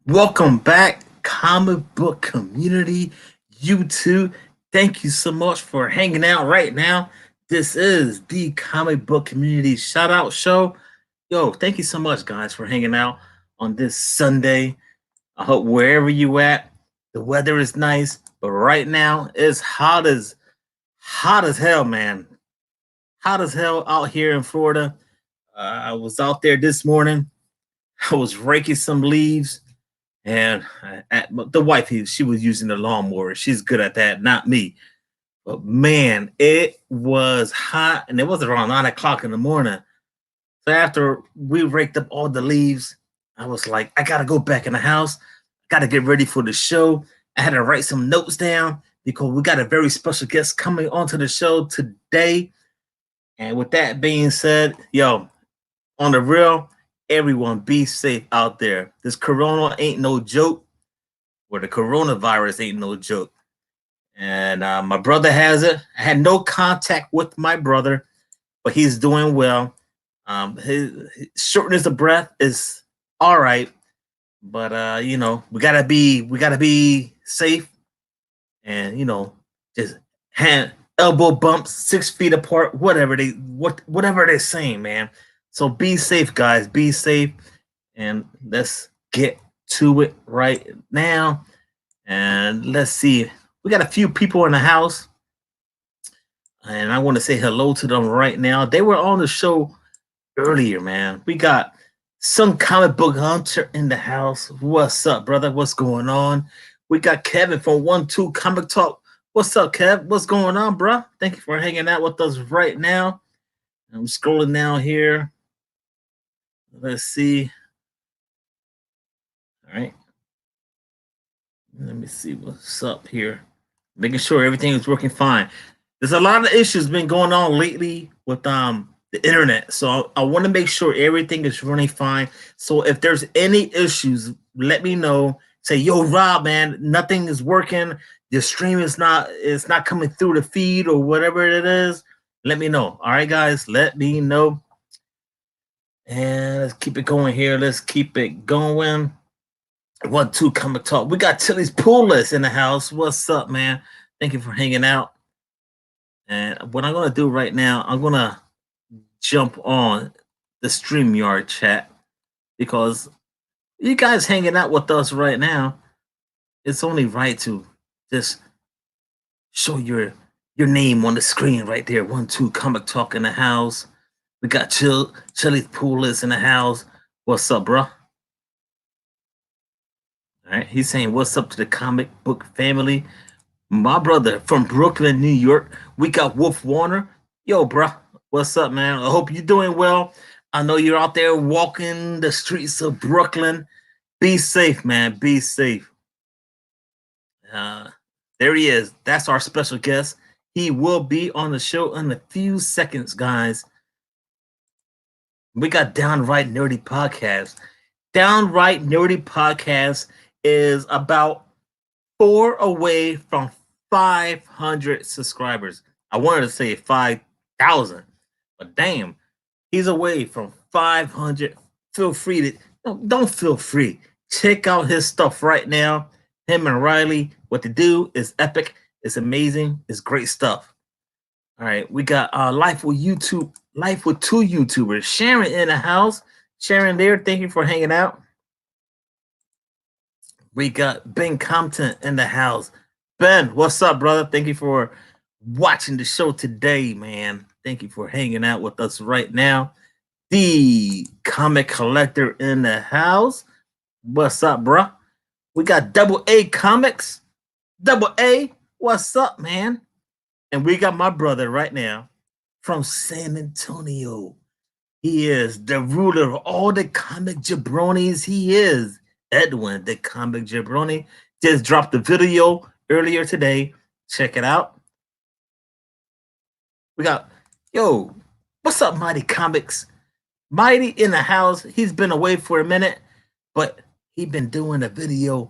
Welcome back, comic book community, YouTube. Thank you so much for hanging out right now. This is the comic book community shout out show. Yo, thank you so much, guys, for hanging out on this Sunday. I hope wherever you at, the weather is nice, but right now it's hot as hell, man. Hot as hell out here in Florida. I was out there this morning. I was raking some leaves. And the wife, she was using the lawnmower. She's good at that, not me. But man, it was hot, and it was around 9 o'clock in the morning. So after we raked up all the leaves, I was like, I gotta go back in the house. Gotta get ready for the show. I had to write some notes down because we got a very special guest coming onto the show today. And with that being said, yo, on the real, everyone be safe out there. This corona ain't no joke, or the coronavirus ain't no joke. And my brother has it. I had no contact with my brother, but he's doing well. His shortness of breath is all right, but we gotta be safe, and just hand elbow bumps 6 feet apart, whatever they're saying, man. So be safe, guys. Be safe, and let's get to it right now. And let's see. We got a few people in the house, and I want to say hello to them right now. They were on the show earlier, man. We got some comic book hunter in the house. What's up, brother? What's going on? We got Kevin from 1-2 Comic Talk. What's up, Kev? What's going on, bro? Thank you for hanging out with us right now. I'm scrolling down here. Let's see. All right. Let me see what's up here. Making sure everything is working fine. There's a lot of issues been going on lately with the internet, so I want to make sure everything is running fine. So if there's any issues, let me know. Say, yo, Rob, man, nothing is working. The stream is not coming through the feed or whatever it is. Let me know. All right, guys, let me know. And let's keep it going here. Let's keep it going. 1-2 Comic Talk. We got Tilly's Pool List in the house. What's up, man? Thank you for hanging out. And what I'm gonna do right now, I'm gonna jump on the StreamYard chat because you guys hanging out with us right now. It's only right to just show your name on the screen right there. 1-2 Comic Talk in the house. We got Chili's Pool List in the house. What's up, bro? All right, he's saying what's up to the comic book family. My brother from Brooklyn, New York. We got Wolf Warner. Yo, bro, what's up, man? I hope you're doing well. I know you're out there walking the streets of Brooklyn. Be safe, man. Be safe. There he is. That's our special guest. He will be on the show in a few seconds, guys. We got Downright Nerdy Podcast. Downright Nerdy Podcast is about 4 away from 500 subscribers. I wanted to say 5,000, but damn, he's away from 500. Feel free to, don't feel free. Check out his stuff right now. Him and Riley, what they do is epic. It's amazing. It's great stuff. All right, we got Life with YouTube, Life with 2 YouTubers. Sharon in the house. Sharon there, thank you for hanging out. We got Ben Compton in the house. Ben, what's up, brother? Thank you for watching the show today, man. Thank you for hanging out with us right now. The comic collector in the house. What's up, bro? We got Double A Comics. Double A, what's up, man? And we got my brother right now from San Antonio. He is the ruler of all the comic jabronis. He is Edwin, the comic jabroni. Just dropped the video earlier today. Check it out. We got, yo, what's up, Mighty Comics? Mighty in the house. He's been away for a minute, but he been doing a video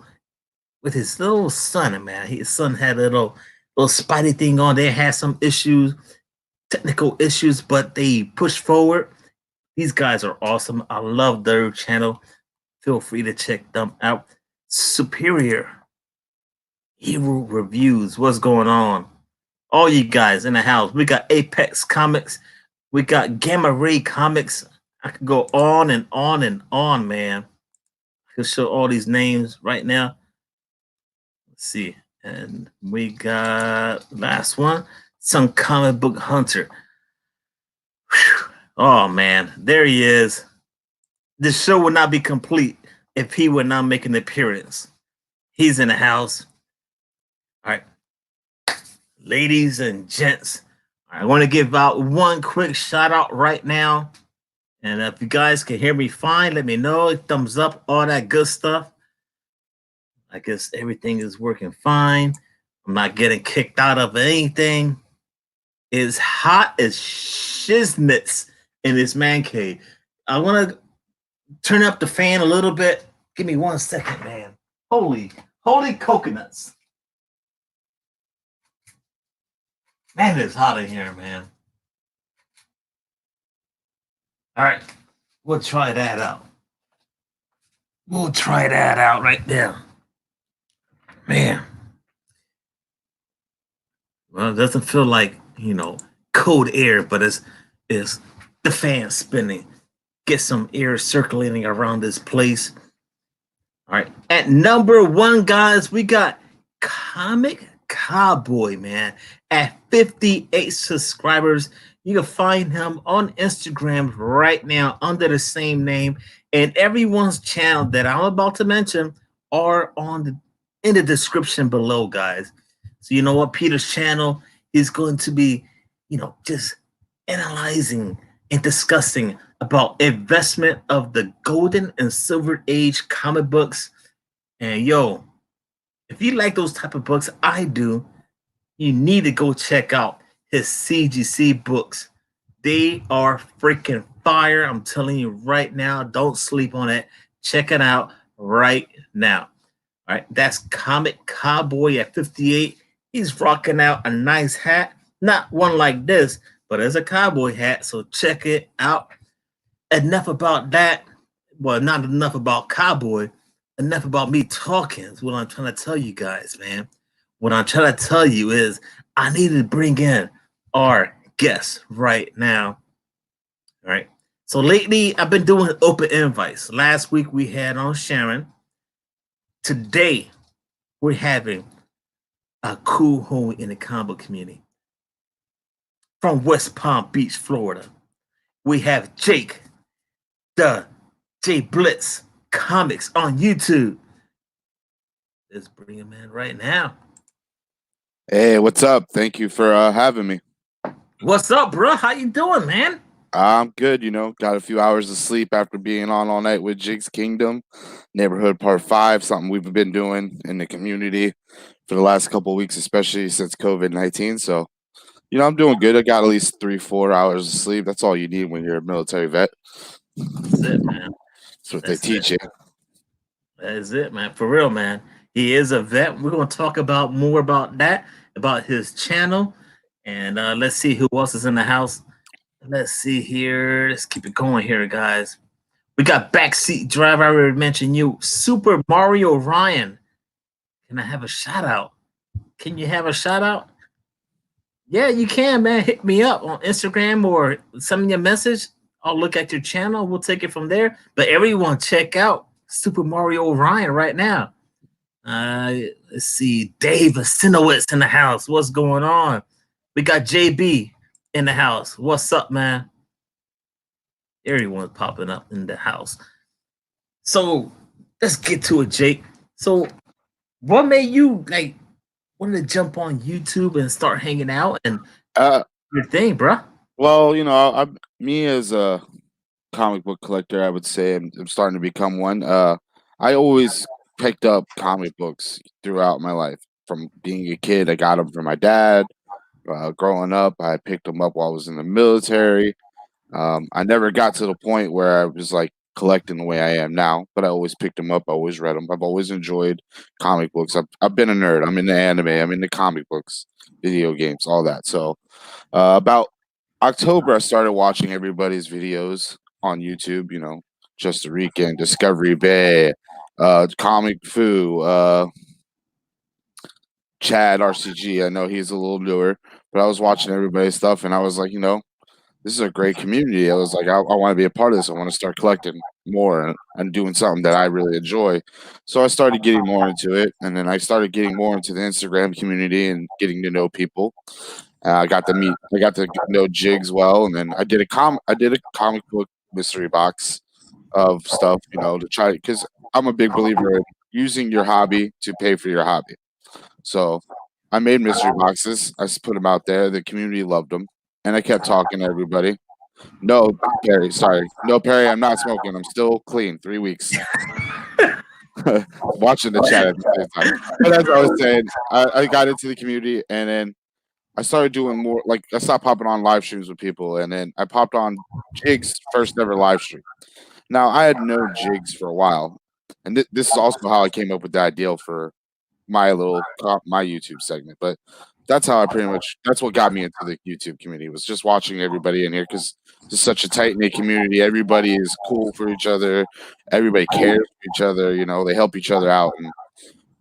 with his little son, man. His son had a little Spidey thing on. They had some issues, technical issues, but they pushed forward. These guys are awesome. I love their channel. Feel free to check them out. Superior Hero Reviews. What's going on? All you guys in the house. We got Apex Comics. We got Gamma Ray Comics. I could go on and on and on, man. I could show all these names right now. Let's see. And we got last one, some comic book hunter. Whew. Oh man, there he is. This show would not be complete if he would not make an appearance. He's in the house. All right. Ladies and gents, I want to give out one quick shout out right now. And if you guys can hear me fine, let me know. Thumbs up, all that good stuff. I guess everything is working fine. I'm not getting kicked out of anything. It's hot as shiznits in this man cave. I want to turn up the fan a little bit. Give me 1 second, man. Holy coconuts. Man, it's hot in here, man. All right, we'll try that out. We'll try that out right there. Man. Well, it doesn't feel like, cold air, but it's the fan spinning. Get some air circulating around this place. All right. At number 1, guys, we got Comic Cowboy, man. At 58 subscribers. You can find him on Instagram right now under the same name. And everyone's channel that I'm about to mention are in the description below, guys. So you know what? Peter's channel is going to be, just analyzing and discussing about investment of the golden and silver age comic books. And if you like those type of books, I do, you need to go check out his CGC books. They are freaking fire. I'm telling you right now, don't sleep on it. Check it out right now. All right, that's Comic Cowboy at 58. He's rocking out a nice hat. Not one like this, but it's a cowboy hat, so check it out. Enough about that. Well, not enough about Cowboy. Enough about me talking is what I'm trying to tell you guys, man. What I'm trying to tell you is I need to bring in our guest right now. All right. So lately, I've been doing open invites. Last week, we had on Sharon. Today, we're having a cool homie in the comic book community. From West Palm Beach, Florida, we have Jake, the Jblitz Comics on YouTube. Let's bring him in right now. Hey, what's up? Thank you for having me. What's up, bro? How you doing, man? I'm good, got a few hours of sleep after being on all night with Jake's Kingdom, Neighborhood Part 5, something we've been doing in the community for the last couple of weeks, especially since COVID-19. So, I'm doing good. I got at least 3-4 hours of sleep. That's all you need when you're a military vet. That's it, man. That's what they teach you. That is it, man. For real, man. He is a vet. We're going to talk more about that, about his channel. And let's see who else is in the house. Let's see here. Let's keep it going here, guys. We got Backseat Driver. I already mentioned you. Super Mario Ryan. Can I have a shout out? Can you have a shout out? Yeah, you can, man. Hit me up on Instagram or send me a message. I'll look at your channel. We'll take it from there. But everyone, check out Super Mario Ryan right now. Let's see. Dave Asinowitz in the house. What's going on? We got JB in the house. What's up, man? Everyone's popping up in the house. So let's get to it, Jake. So what made you want to jump on YouTube and start hanging out and your thing, bro? Well, me as a comic book collector, I would say I'm starting to become one. I always picked up comic books throughout my life. From being a kid, I got them from my dad. Growing up, I picked them up while I was in the military. I never got to the point where I was collecting the way I am now, but I always picked them up. I always read them. I've always enjoyed comic books. I've been a nerd. I'm into anime. I'm into comic books, video games, all that. So about October, I started watching everybody's videos on YouTube, just the Rican, Discovery Bay, Comic Fu, Chad RCG. I know he's a little newer, but I was watching everybody's stuff and I was like, this is a great community. I was like, I want to be a part of this. I want to start collecting more and doing something that I really enjoy. So I started getting more into it, and then I started getting more into the Instagram community and getting to know people. I got to know Jigs well, and then I did a comic book mystery box of stuff, to try, because I'm a big believer in using your hobby to pay for your hobby. So I made mystery boxes. I just put them out there. The community loved them, and I kept talking to everybody. No, Perry, sorry. No, Perry, I'm not smoking. I'm still clean. 3 weeks. Watching the chat at the same time. But as I was saying, I got into the community, and then I started doing more, like I stopped popping on live streams with people, and then I popped on Jig's first ever live stream. Now, I had known Jigs for a while, and this is also how I came up with the idea for my YouTube segment. But that's how that's what got me into the YouTube community, was just watching everybody in here, because it's such a tight-knit community. Everybody is cool for each other. Everybody cares for each other. They help each other out, and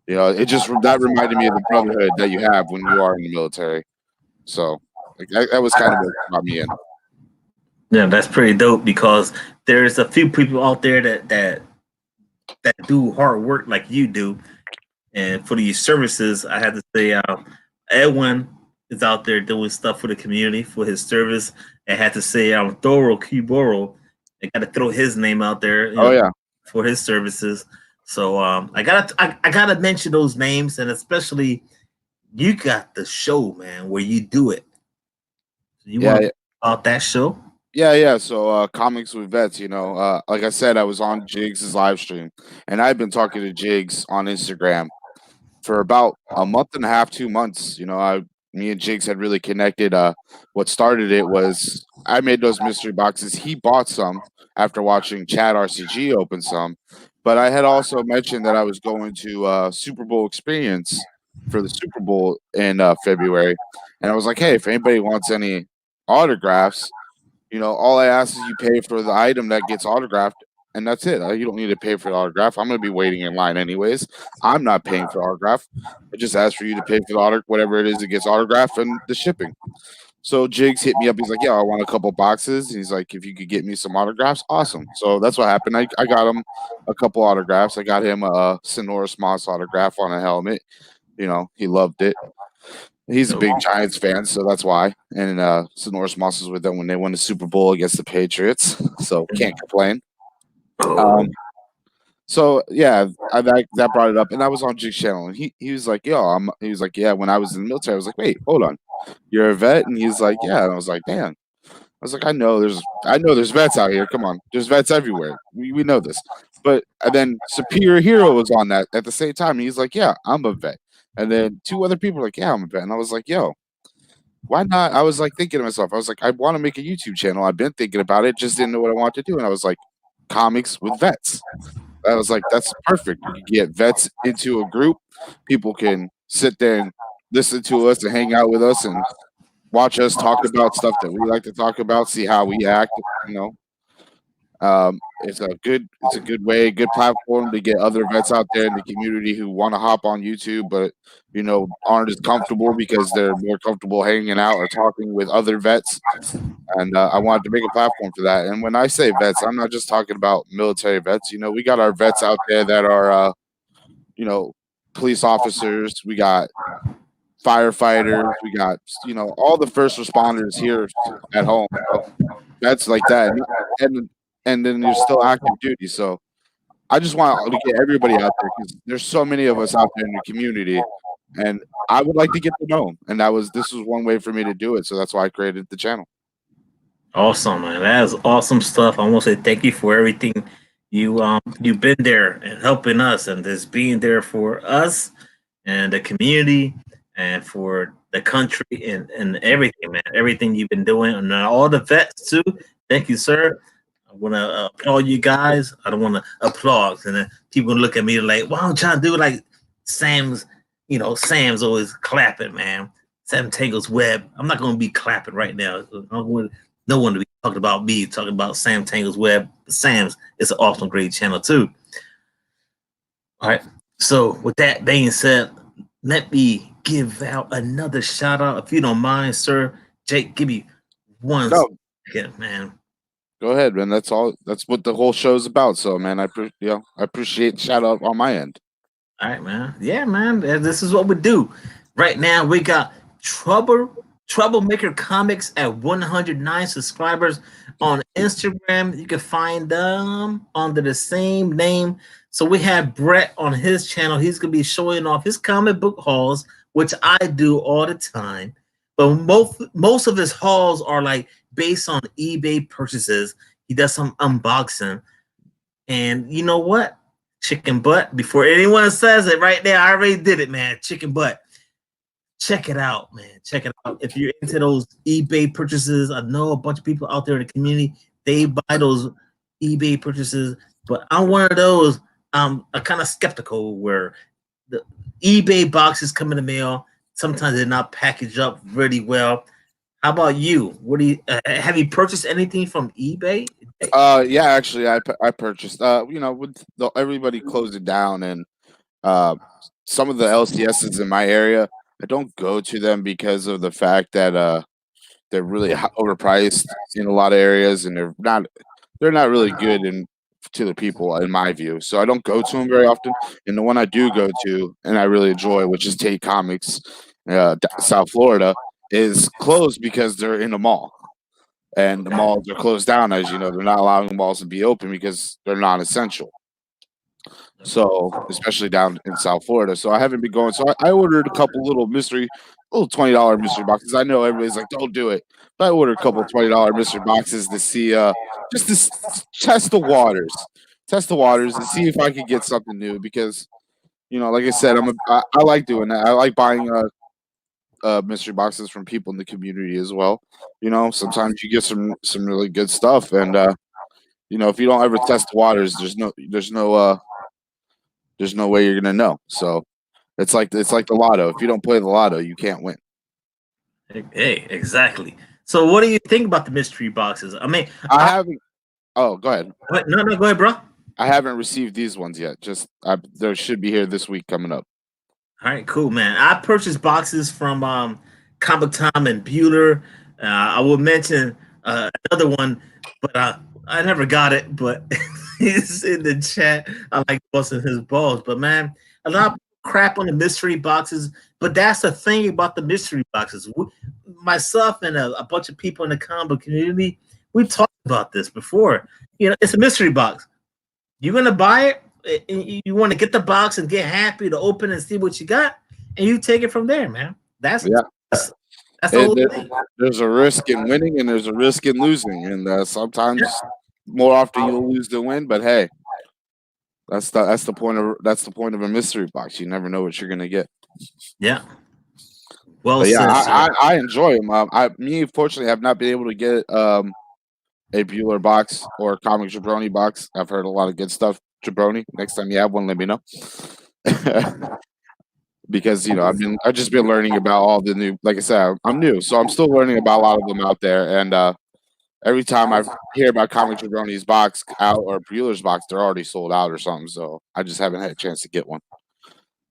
that reminded me of the brotherhood that you have when you are in the military. So that was kind of what got me in. Yeah, that's pretty dope, because there's a few people out there that do hard work like you do, and for these services, I have to say, Edwin is out there doing stuff for the community for his service. I had to say, Thoro Kiboro, I got to throw his name out there. For his services. So I gotta mention those names, and especially you got the show, man, where you do it. You want to talk about that show? Yeah. So Comics with Vets, like I said, I was on Jigs' live stream, and I've been talking to Jigs on Instagram for about a month and a half, 2 months. Me and Jigs had really connected. What started it was I made those mystery boxes. He bought some after watching Chad RCG open some, but I had also mentioned that I was going to Super Bowl experience for the Super Bowl in February, and I was like, hey, if anybody wants any autographs, all I ask is you pay for the item that gets autographed, and that's it. You don't need to pay for the autograph. I'm going to be waiting in line anyways. I'm not paying for autograph. I just ask for you to pay for the autograph, whatever it is that gets autographed, and the shipping. So Jigs hit me up. He's like, yeah, I want a couple boxes. And he's like, if you could get me some autographs, awesome. So that's what happened. I got him a couple autographs. I got him a Sonoris Moss autograph on a helmet. He loved it. He's a big Giants fan, so that's why. And Sonoris Moss was with them when they won the Super Bowl against the Patriots, so can't complain. So yeah, that brought it up, and I was on Jig's channel, and he was like, "Yo," he was like, "Yeah." When I was in the military, I was like, "Wait, hold on, you're a vet?" And he's like, "Yeah." And I was like, "Damn." I was like, I know there's vets out here. Come on, there's vets everywhere. We know this. But and then Superior Hero was on that at the same time. And he's like, yeah, I'm a vet. And then 2 other people were like, yeah, I'm a vet. And I was like, yo, why not? I was like thinking to myself, I was like, I want to make a YouTube channel. I've been thinking about it, just didn't know what I wanted to do. And I was like, comics with vets. I was like, that's perfect. You can get vets into a group. People can sit there and listen to us and hang out with us and watch us talk about stuff that we like to talk about, see how we act, It's a good way, good platform to get other vets out there in the community who want to hop on YouTube, but aren't as comfortable because they're more comfortable hanging out or talking with other vets. And I wanted to make a platform for that. And when I say vets, I'm not just talking about military vets. We got our vets out there that are, police officers. We got firefighters. We got, all the first responders here at home. Vets like that. And then there's still active duty. So I just want to get everybody out there, because there's so many of us out there in the community, and I would like to get to know them. And this was one way for me to do it. So that's why I created the channel. Awesome, man. That is awesome stuff. I want to say thank you for everything you've been there and helping us, and just being there for us and the community and for the country and everything, man. Everything you've been doing, and all the vets too. Thank you, sir. I want to applaud you guys. I don't want to applaud, and then people look at me like, "Why don't y'all do like Sam's?" Sam's always clapping, man. Sam Tangle's Web. I'm not going to be clapping right now. I don't want no one to be talking about me, talking about Sam Tangle's Web. Sam's, it's an awesome, great channel too. All right. So with that being said, let me give out another shout out, if you don't mind, sir. Jake, give me one No, second, man. go ahead, man. That's all. That's what the whole show's about. So, man, I appreciate shout out on my end. All right, man. Yeah, man. This is what we do. Right now, we got Troublemaker Comics at 109 subscribers on Instagram. You can find them under the same name. So we have Brett on his channel. He's gonna be showing off his comic book hauls, which I do all the time. But most of his hauls are like based on eBay purchases. He does some unboxing. And you know what? Chicken butt. Before anyone says it right there, I already did it, man. Chicken butt. Check it out, man. Check it out. If you're into those eBay purchases, I know a bunch of people out there in the community, they buy those eBay purchases, but I'm one of those. I'm kind of skeptical where the eBay boxes come in the mail. Sometimes they're not packaged up really well. How about you? What do you have you purchased anything from eBay? Yeah, actually, I purchased. With everybody closing down and some of the LCSs in my area, I don't go to them because of the fact that they're really overpriced in a lot of areas, and they're not really good to the people in my view. So I don't go to them very often. And the one I do go to and I really enjoy, which is Tate Comics, South Florida, is closed because they're in a mall. And the malls are closed down, as you know. They're not allowing the malls to be open because they're non-essential. So, especially down in South Florida. So I haven't been going. So I ordered a couple little $20 mystery boxes. I know everybody's like, don't do it. But I ordered a couple $20 mystery boxes to see, just to test the waters. Test the waters and see if I could get something new because, like I said, I like doing that. I like buying mystery boxes from people in the community as well. Sometimes you get some really good stuff, and if you don't ever test the waters, there's no way you're gonna know. So it's like the lotto. If you don't play the lotto, you can't win. Hey, exactly. So what do you think about the mystery boxes? I mean, I haven't. Oh, go ahead. no, go ahead, bro. I haven't received these ones yet. There should be here this week coming up. All right, cool, man. I purchased boxes from Comic Tom and Bueller. I will mention another one, but I never got it. But he's in the chat. I like busting his balls. But man, a lot of crap on the mystery boxes. But that's the thing about the mystery boxes. Myself and a bunch of people in the comic community, we talked about this before. It's a mystery box. You're gonna buy it. You want to get the box and get happy to open and see what you got, and you take it from there, man. That's the whole thing. There's a risk in winning and there's a risk in losing, and sometimes more often you'll lose than win. But hey, that's the point of a mystery box. You never know what you're gonna get. Yeah. Well, but yeah, I enjoy them. Me, fortunately, have not been able to get a Bueller box or a Comic Jabroni box. I've heard a lot of good stuff. Jabroni, next time you have one, let me know. Because I've just been learning about all the new. Like I said, I'm new, so I'm still learning about a lot of them out there. And every time I hear about Comic Jabroni's box out or Bueller's box, they're already sold out or something. So I just haven't had a chance to get one.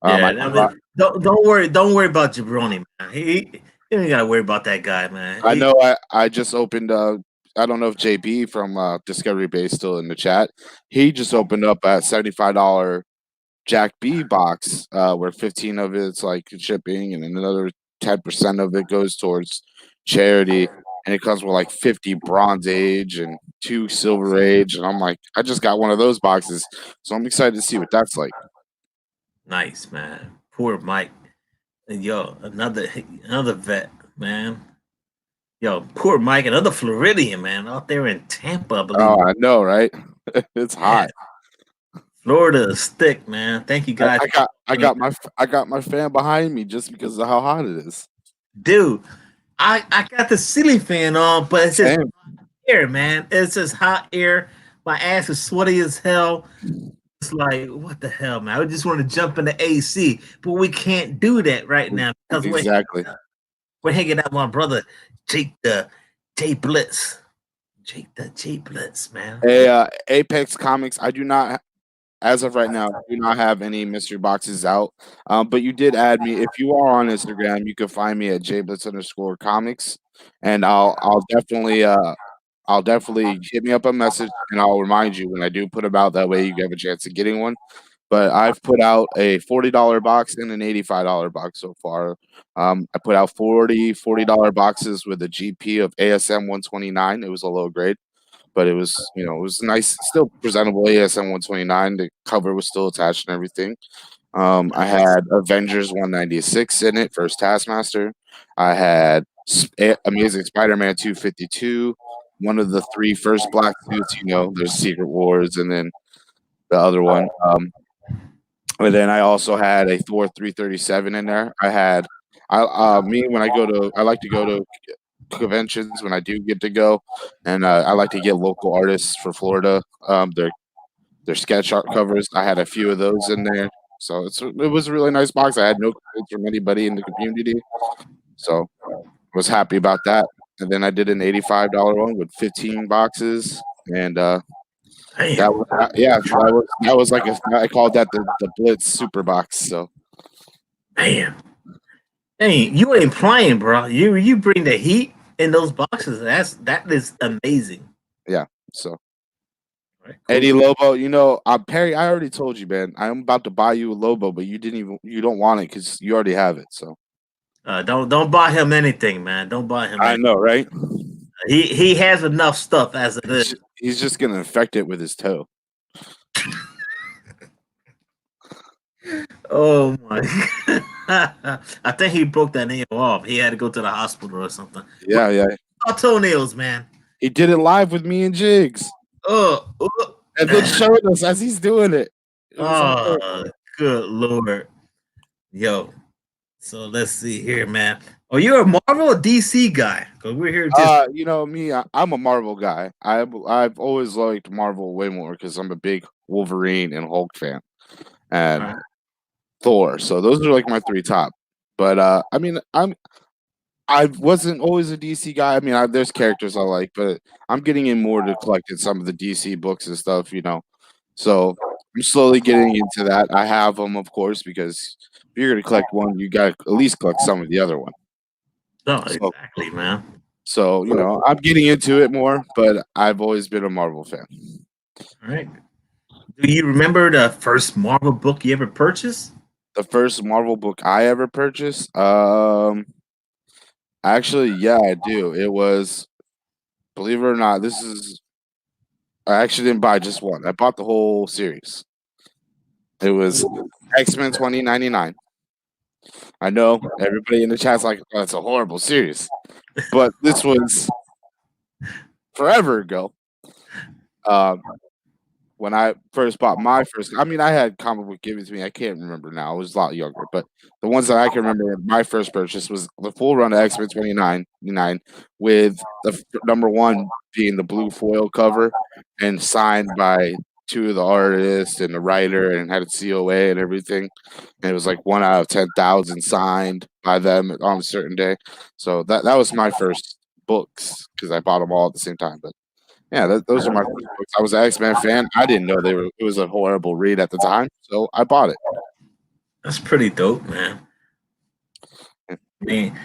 Don't worry about Jabroni, man. He ain't gotta worry about that guy, man. I know. I just opened. I don't know if JB from Discovery Bay is still in the chat. He just opened up a $75 Jack B box where 15 of it's like shipping and another 10% of it goes towards charity. And it comes with like 50 Bronze Age and 2 Silver Age. And I'm like, I just got one of those boxes. So I'm excited to see what that's like. Nice, man. Poor Mike. And yo, another vet, man. Yo, poor Mike, another Floridian, man, out there in Tampa, I believe. Oh, I know, right? It's hot. Florida is thick, man. Thank you, guys. I got my fan behind me just because of how hot it is. Dude, I got the ceiling fan on, but it's just air, man. It's just hot air. My ass is sweaty as hell. It's like, what the hell, man? I just want to jump in the AC, but we can't do that right now because we're hanging out with my brother Jake the Jblitz. Jake the Jblitz, man. Hey, Apex Comics. I do not as of right now, do not have any mystery boxes out. But you did add me. If you are on Instagram, you can find me at Jblitz_Comics, and I'll definitely hit me up a message, and I'll remind you when I do put them out. That way, you have a chance of getting one. But I've put out a $40 box and an $85 box so far. I put out $40 boxes with a GP of ASM 129. It was a low grade, but it was, it was nice, still presentable ASM 129. The cover was still attached and everything. I had Avengers 196 in it, first Taskmaster. I had Amazing Spider-Man 252, one of the three first black suits. There's Secret Wars, and then the other one. And then I also had a Thor 337 in there. I like to go to conventions when I do get to go, and I like to get local artists for Florida. Their sketch art covers. I had a few of those in there, so it was a really nice box. I had no complaints from anybody in the community, so I was happy about that. And then I did an $85 one with 15 boxes, and that was, that was like I called that the Blitz Super Box. So, Man, hey, you ain't playing, bro. You bring the heat in those boxes. That is amazing. yeah. So Right, cool. Eddie Lobo, Perry. I already told you, man. I'm about to buy you a Lobo, but you don't want it because you already have it. So don't buy him anything, man. Don't buy him. I know, right? He has enough stuff as it is. He's just gonna infect it with his toe. Oh my! I think he broke that nail off. He had to go to the hospital or something. Yeah. Toenails, man. He did it live with me and Jigs. And then showed us as he's doing it. Good Lord. Yo. So let's see here, man. Oh, you're a Marvel or DC guy? Because we're here. Me, I'm a Marvel guy. I've always liked Marvel way more because I'm a big Wolverine and Hulk fan, and Thor. So those are like my three top. But I wasn't always a DC guy. I mean, there's characters I like, but I'm getting in more to collecting some of the DC books and stuff. So I'm slowly getting into that. I have them, of course, because if you're gonna collect one, you gotta at least collect some of the other one. No, exactly, man. So I'm getting into it more, but I've always been a Marvel fan. All right. Do you remember the first Marvel book you ever purchased? The first Marvel book I ever purchased? Actually, yeah, I do. It was, believe it or not, I actually didn't buy just one. I bought the whole series. It was X-Men 2099. I know everybody in the chat's like, oh, that's a horrible series. But this was forever ago. When I first bought my first, I had comic book given to me. I can't remember now. I was a lot younger, but the ones that I can remember, my first purchase was the full run of X-Men 2099 with the number one being the blue foil cover and signed by two of the artists and the writer and had a COA and everything. And it was like 1 out of 10,000 signed by them on a certain day. So that was my first books because I bought them all at the same time. But yeah, those are my first books. I was an X-Men fan. I didn't know it was a horrible read at the time, so I bought it. That's pretty dope, man. I'm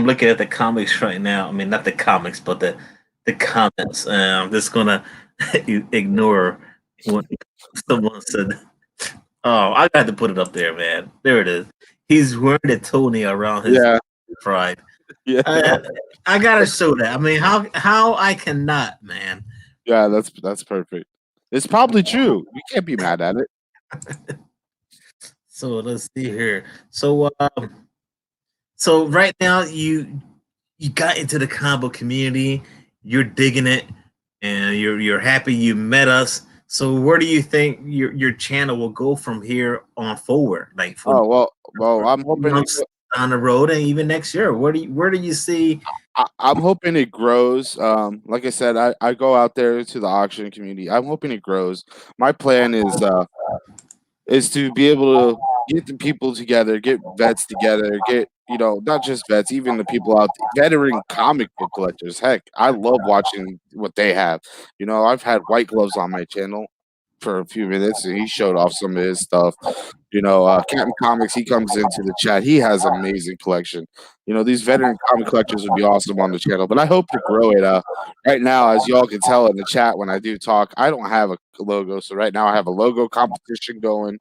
looking at the comics right now. I mean, not the comics, but the comments. I'm just gonna ignore what someone said. Oh, I got to put it up there, man. There it is. He's wearing the toenail around his pride. Yeah. I gotta show that. I mean, how I cannot, man. Yeah, that's perfect. It's probably true. You can't be mad at it. So let's see here. So right now you got into the combo community. You're digging it, and you're happy you met us. So where do you think your channel will go from here on forward? Like, well, I'm hoping on the road and even next year. Where do you see? I'm hoping it grows. Like I said, I go out there to the auction community. I'm hoping it grows. My plan is to be able to get the people together, get vets together, get not just vets, even the people out there, veteran comic book collectors. Heck, I love watching what they have. I've had White Gloves on my channel. for a few minutes, and he showed off some of his stuff. Captain Comics, he comes into the chat. He has an amazing collection. These veteran comic collectors would be awesome on the channel, but I hope to grow it. Right now, as y'all can tell in the chat when I do talk, I don't have a logo. So right now I have a logo competition going.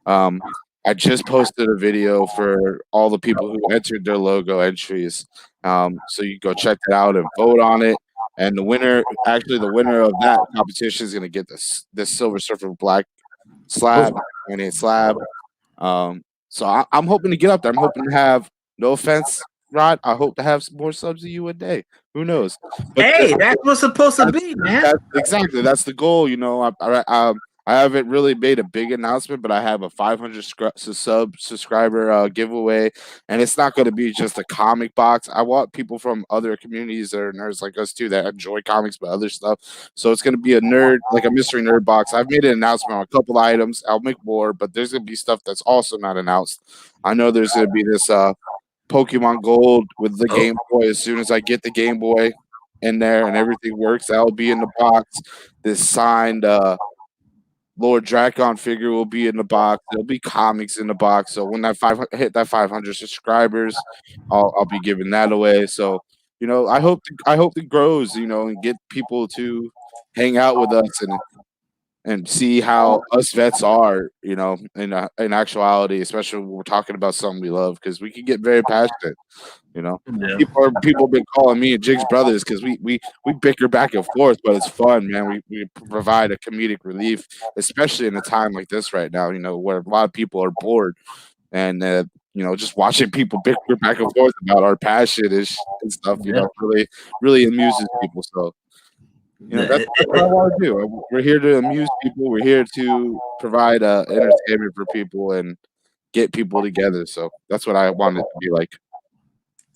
I just posted a video for all the people who entered their logo entries. So you go check that out and vote on it. And the winner of that competition is going to get this Silver Surfer Black slab, 28 slab. So I'm hoping to get up there. I'm hoping to have, no offense, Rod, I hope to have some more subs of you a day. Who knows? But hey, that's what's supposed to be, man. Exactly. That's the goal. I haven't really made a big announcement, but I have a 500 subscriber giveaway, and it's not going to be just a comic box. I want people from other communities that are nerds like us too that enjoy comics but other stuff. So it's going to be a mystery nerd box. I've made an announcement on a couple items. I'll make more, but there's going to be stuff that's also not announced. I know there's going to be this Pokemon Gold with the Game Boy. As soon as I get the Game Boy in there and everything works, that'll be in the box. This signed Lord Dracon figure will be in the box. There'll be comics in the box. So when that hit that 500 subscribers, I'll be giving that away. So I hope it grows. And get people to hang out with us and see how us vets are. In actuality, especially when we're talking about something we love, because we can get very passionate. Yeah. People have been calling me and Jigs brothers because we bicker back and forth, but it's fun, man. We provide a comedic relief, especially in a time like this right now, where a lot of people are bored, and just watching people bicker back and forth about our passion and stuff, really, really amuses people. So that's what I want to do. We're here to amuse people. We're here to provide entertainment for people and get people together. So that's what I want it to be like.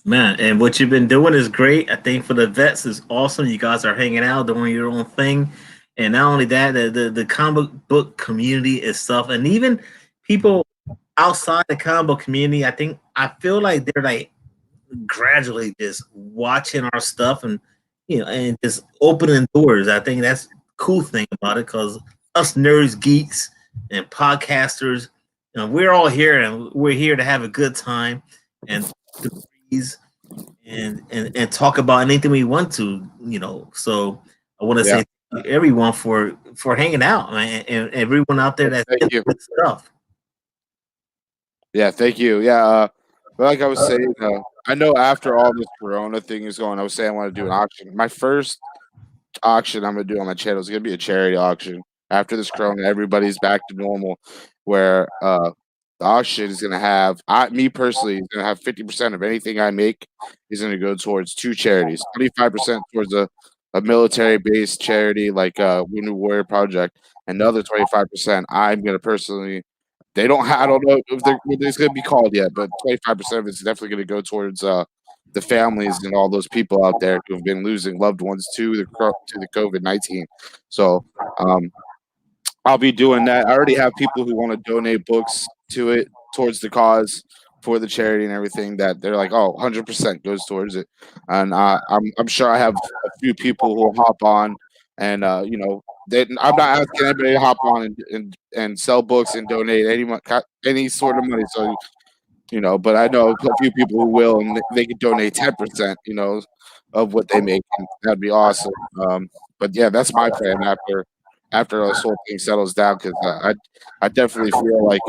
Man, and what you've been doing is great. I think for the vets is awesome. You guys are hanging out, doing your own thing. And not only that, the comic book community itself, and even people outside the comic book community, I feel like they're like gradually just watching our stuff and and just opening doors. I think that's the cool thing about it, because us nerds, geeks, and podcasters, we're all here, and we're here to have a good time and and talk about anything we want to, So I want to say thank you everyone for hanging out, and everyone out there that's into good stuff. Yeah, thank you. Yeah, like I was saying, I know after all this Corona thing is going, I was saying I want to do an auction. My first auction I'm going to do on my channel is going to be a charity auction. After this Corona, everybody's back to normal, where the auction is going to have, me personally, is going to have 50% of anything I make is going to go towards two charities, 25% towards a military-based charity like Wounded Warrior Project, and the other 25% I'm going to personally, I don't know if it's going to be called yet, but 25% of it's definitely going to go towards the families and all those people out there who have been losing loved ones to the COVID-19. So I'll be doing that. I already have people who want to donate books to it towards the cause for the charity and everything, that they're like, 100% goes towards it. And I'm sure I have a few people who will hop on and, I'm not asking anybody to hop on and sell books and donate any sort of money. So, but I know a few people who will, and they can donate 10%, of what they make. And that'd be awesome. But yeah, that's my plan after this whole thing settles down, because I definitely feel like,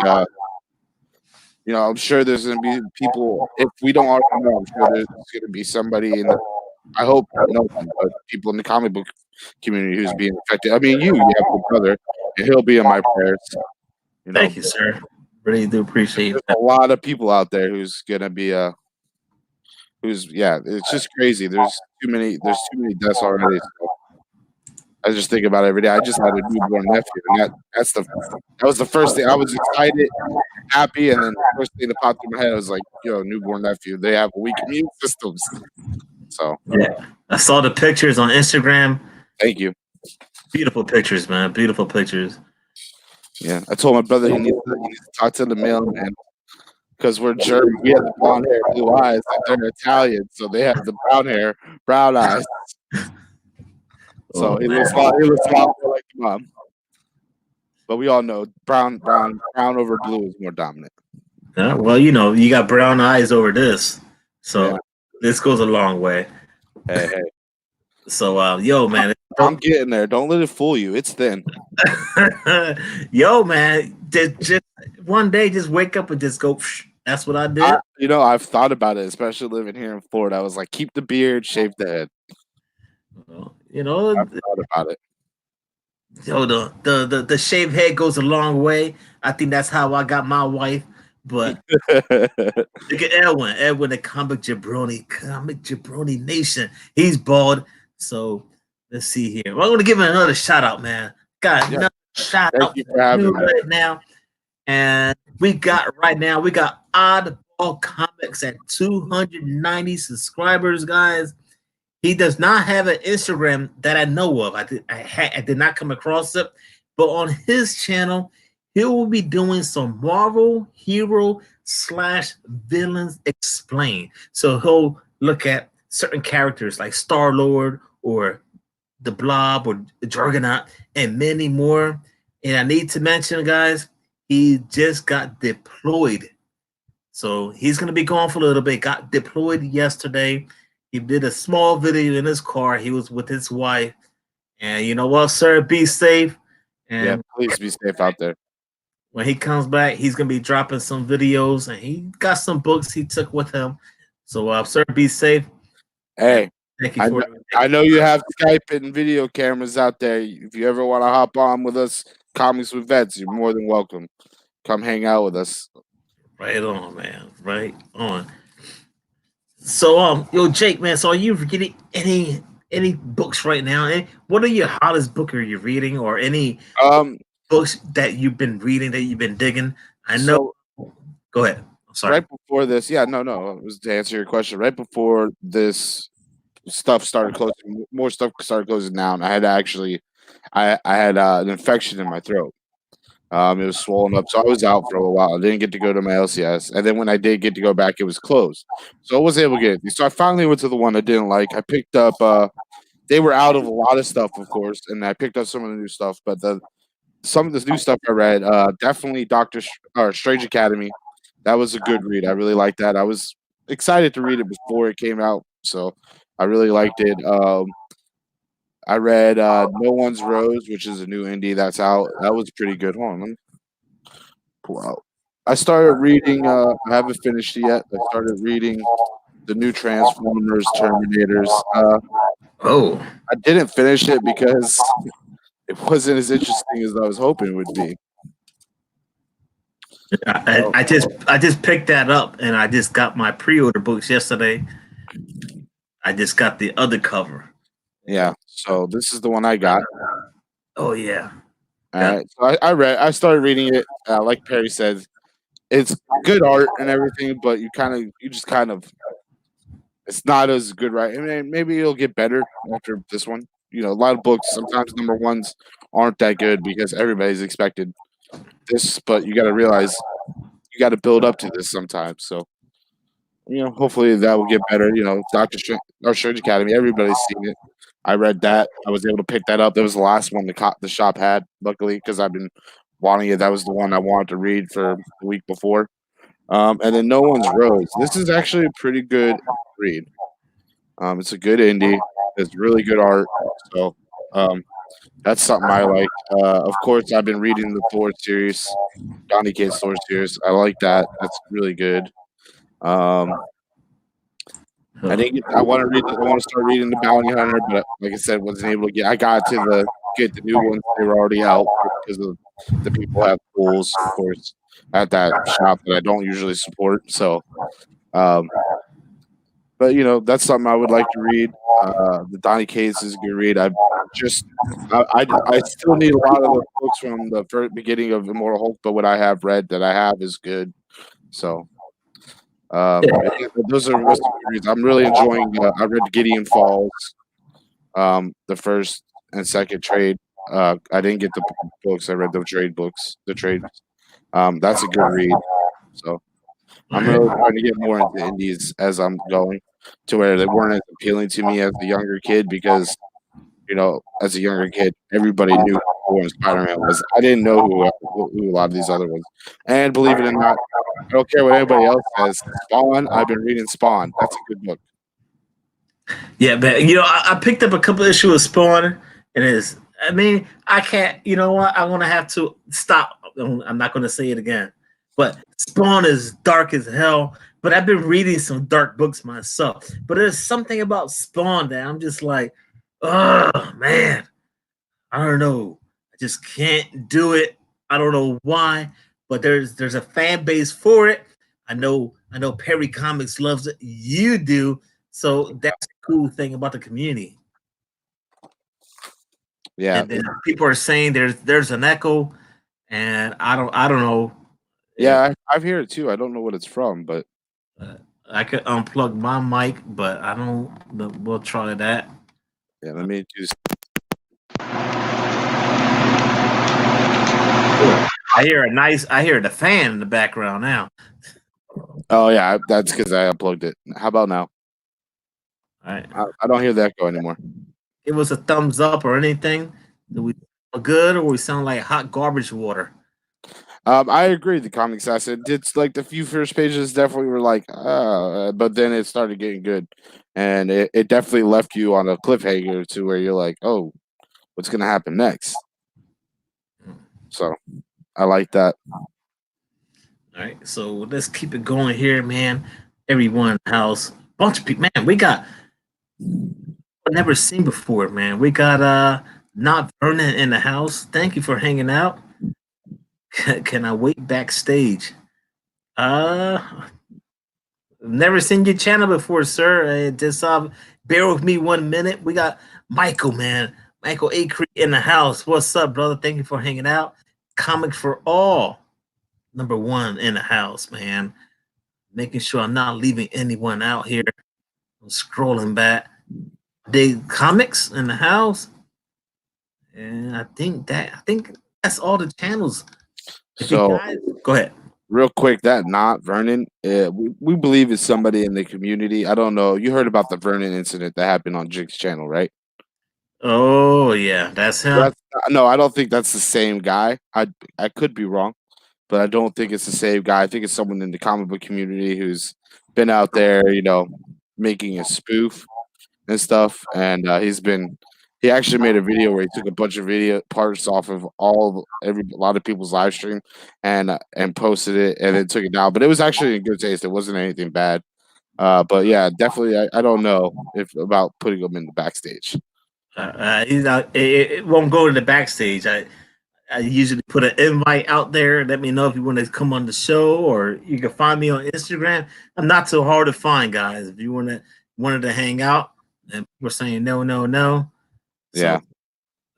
I'm sure there's going to be people, if we don't already know, I'm sure there's going to be somebody I hope people in the comic book community who's being affected. I mean, you have a brother, and he'll be in my prayers. Thank you, sir. Really do appreciate it. There's a lot of people out there who's going to be, it's just crazy. There's too many deaths already. So I just think about it every day. I just had a newborn nephew, and that was the first thing. I was excited, happy, and then the first thing that popped in my head was like, newborn nephew. They have weak immune systems. So yeah, I saw the pictures on Instagram. Thank you. Beautiful pictures, man. Beautiful pictures. Yeah, I told my brother he needs to talk to the mailman, because we're German. We have the blonde hair, blue eyes, and they're Italian, so they have the brown hair, brown eyes. So he looks a lot more like the mom. but we all know brown over blue is more dominant. Yeah, well, you got brown eyes over this, so Yeah. this goes a long way. Hey. So, yo, man, I'm getting there. Don't let it fool you. It's thin. yo, man, just one day, just wake up and just go. Psh, that's what I did. I've thought about it, especially living here in Florida. I was like, keep the beard, shave the head. I've thought about it. Yo, the shaved head goes a long way. I think that's how I got my wife. But look at Edwin, the comic jabroni nation. He's bald. So let's see here. Well, I'm gonna give him another shout out, man. Got another shout out right now. And we got OddBall Comics at 290 subscribers, guys. He does not have an Instagram that I know of. I did not come across it, but on his channel, he will be doing some Marvel hero / villains explained. So he'll look at certain characters like Star-Lord or the Blob or the Juggernaut and many more. And I need to mention, guys, he just got deployed. So he's going to be gone for a little bit. Got deployed yesterday. He did a small video in his car. He was with his wife. And you know what, sir? Be safe. And yeah, please be safe out there. When he comes back, he's going to be dropping some videos. And he got some books he took with him. So, sir, be safe. Hey, I know you have Skype and video cameras out there. If you ever want to hop on with us, Comics with Vets, you're more than welcome. Come hang out with us. Right on, man. Right on. So, yo, Jake, man. So, are you reading any books right now? And what are your hottest book are you reading, or any books that you've been reading that you've been digging? I know. So, go ahead. I'm sorry. Right before this, it was to answer your question. Right before this stuff started closing, more stuff started closing down. I had an infection in my throat. It was swollen up, so I was out for a while. I didn't get to go to my LCS, and then when I did get to go back, it was closed. So I wasn't able to get it. So I finally went to the one I didn't like. I picked up. They were out of a lot of stuff, of course, and I picked up some of the new stuff. But some of this new stuff I read, definitely Strange Academy. That was a good read. I really liked that. I was excited to read it before it came out, so I really liked it. I read No One's Rose, which is a new indie that's out. That was pretty good. Hold on, let me pull out. I started reading. I haven't finished it yet. I started reading the new Transformers, Terminators. I didn't finish it because it wasn't as interesting as I was hoping it would be. I just picked that up, and I just got my pre-order books yesterday. I just got the other cover. Yeah, so this is the one I got. Oh yeah. All right. So I started reading it. Like Perry said, it's good art and everything, but it's not as good, right? I mean, maybe it'll get better after this one. A lot of books, sometimes number ones aren't that good because everybody's expected this, but you got to realize you got to build up to this sometimes. So, hopefully that will get better. Strange Academy, everybody's seen it. I read that. I was able to pick that up. That was the last one the shop had, luckily, because I've been wanting it. That was the one I wanted to read for the week before. And then No One's Rose. This is actually a pretty good read. It's a good indie. It's really good art. So that's something I like. Of course, I've been reading the Thor series, Donny Cates Thor series. I like that. That's really good. I want to start reading the Bounty Hunter, but like I said, wasn't able to get. I got to get the new ones. They were already out because of the people have pools, of course, at that shop that I don't usually support. So, but that's something I would like to read. The Donny Cates is a good read. I still need a lot of the books from the first beginning of Immortal Hulk, but what I have read that I have is good. So. Those are most of the reads. I'm really enjoying. I read Gideon Falls, the first and second trade. I didn't get the books. I read the trade books. The trade. That's a good read. So I'm really trying to get more into indies as I'm going, to where they weren't as appealing to me as a younger kid because, as a younger kid, everybody knew when Spider-Man was. I didn't know who a lot of these other ones. And believe it or not, I don't care what anybody else says. Spawn, I've been reading Spawn. That's a good book. Yeah, but I picked up a couple issues of Spawn, and it's. I mean, I can't. You know what? I'm gonna have to stop. I'm not gonna say it again. But Spawn is dark as hell. But I've been reading some dark books myself. But there's something about Spawn that I'm just like, oh man, I don't know. I just can't do it. I don't know why, but there's a fan base for it. I know Perry Comics loves it. You do. So that's the cool thing about the community. Yeah. And then people are saying there's an echo, and I don't know. Yeah, I've heard it too. I don't know what it's from, but I could unplug my mic, but I don't. But we'll try that. yeah, let me do. I hear the fan in the background now. Oh yeah, that's because I unplugged it. How about now? All right. I don't hear the echo anymore. Give us a thumbs up or anything. Do we sound good or we sound like hot garbage water? I agree. The comics acid. It's like the few first pages definitely were like, but then it started getting good, and it definitely left you on a cliffhanger to where you're like, oh, what's gonna happen next? So, I like that. All right, so let's keep it going here, man. Everyone, house, bunch of people, man. We got I've never seen before, man. We got not Vernon in the house. Thank you for hanging out. Can I wait backstage? Never seen your channel before, sir. Just bear with me 1 minute. We got Michael, man. Michael Acre in the house. What's up, brother? Thank you for hanging out. Comics for all. #1 in the house, man. Making sure I'm not leaving anyone out here. I'm scrolling back. Big Comics in the house. And I think that's all the channels. So, go ahead. Real quick, that not Vernon, we believe is somebody in the community. I don't know. You heard about the Vernon incident that happened on Jig's channel, right? Oh yeah, that's him. No, I don't think that's the same guy. I could be wrong, but I don't think it's the same guy. I think it's someone in the comic book community who's been out there, making a spoof and stuff. And he actually made a video where he took a bunch of video parts off of a lot of people's live stream and posted it and then took it down. But it was actually in good taste. It wasn't anything bad. But yeah, definitely, I don't know about putting him in the backstage. It won't go to the backstage. I usually put an invite out there. Let me know if you want to come on the show, or you can find me on Instagram. I'm not so hard to find, guys. If you wanted to hang out, and we're saying no. So, yeah.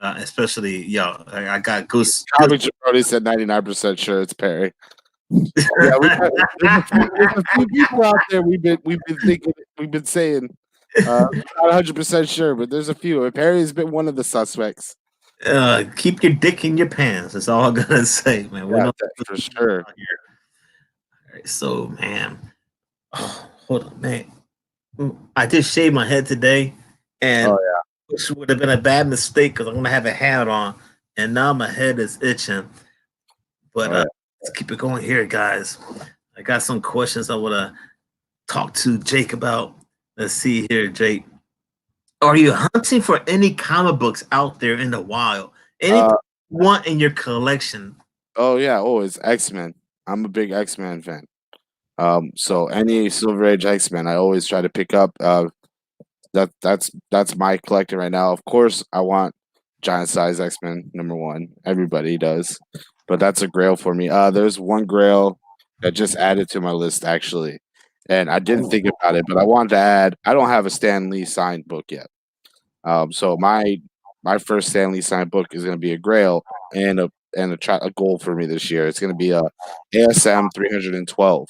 Especially I got Goose. Comic Jabroni said 99% sure it's Perry. Yeah, there's a few people out there we've been saying not 100% sure, but there's a few. Perry's been one of the suspects. Keep your dick in your pants. That's all I'm gonna say, man. Yeah, for sure. All right, so man, hold on, man. I just shaved my head today, and which would have been a bad mistake because I'm gonna have a hat on, and now my head is itching. But let's keep it going here, guys. I got some questions I want to talk to Jake about. Let's see here, Jake. Are you hunting for any comic books out there in the wild? Anything you want in your collection? Oh yeah, always X-Men. I'm a big X-Men fan. So any Silver Age X-Men, I always try to pick up. That's my collector right now. Of course, I want giant size X-Men #1. Everybody does, but that's a grail for me. There's one grail that just added to my list actually, and I didn't think about it, but I wanted to add. I don't have a Stan Lee signed book yet. So my first Stan Lee signed book is going to be a grail and a goal for me this year. It's going to be a ASM 312.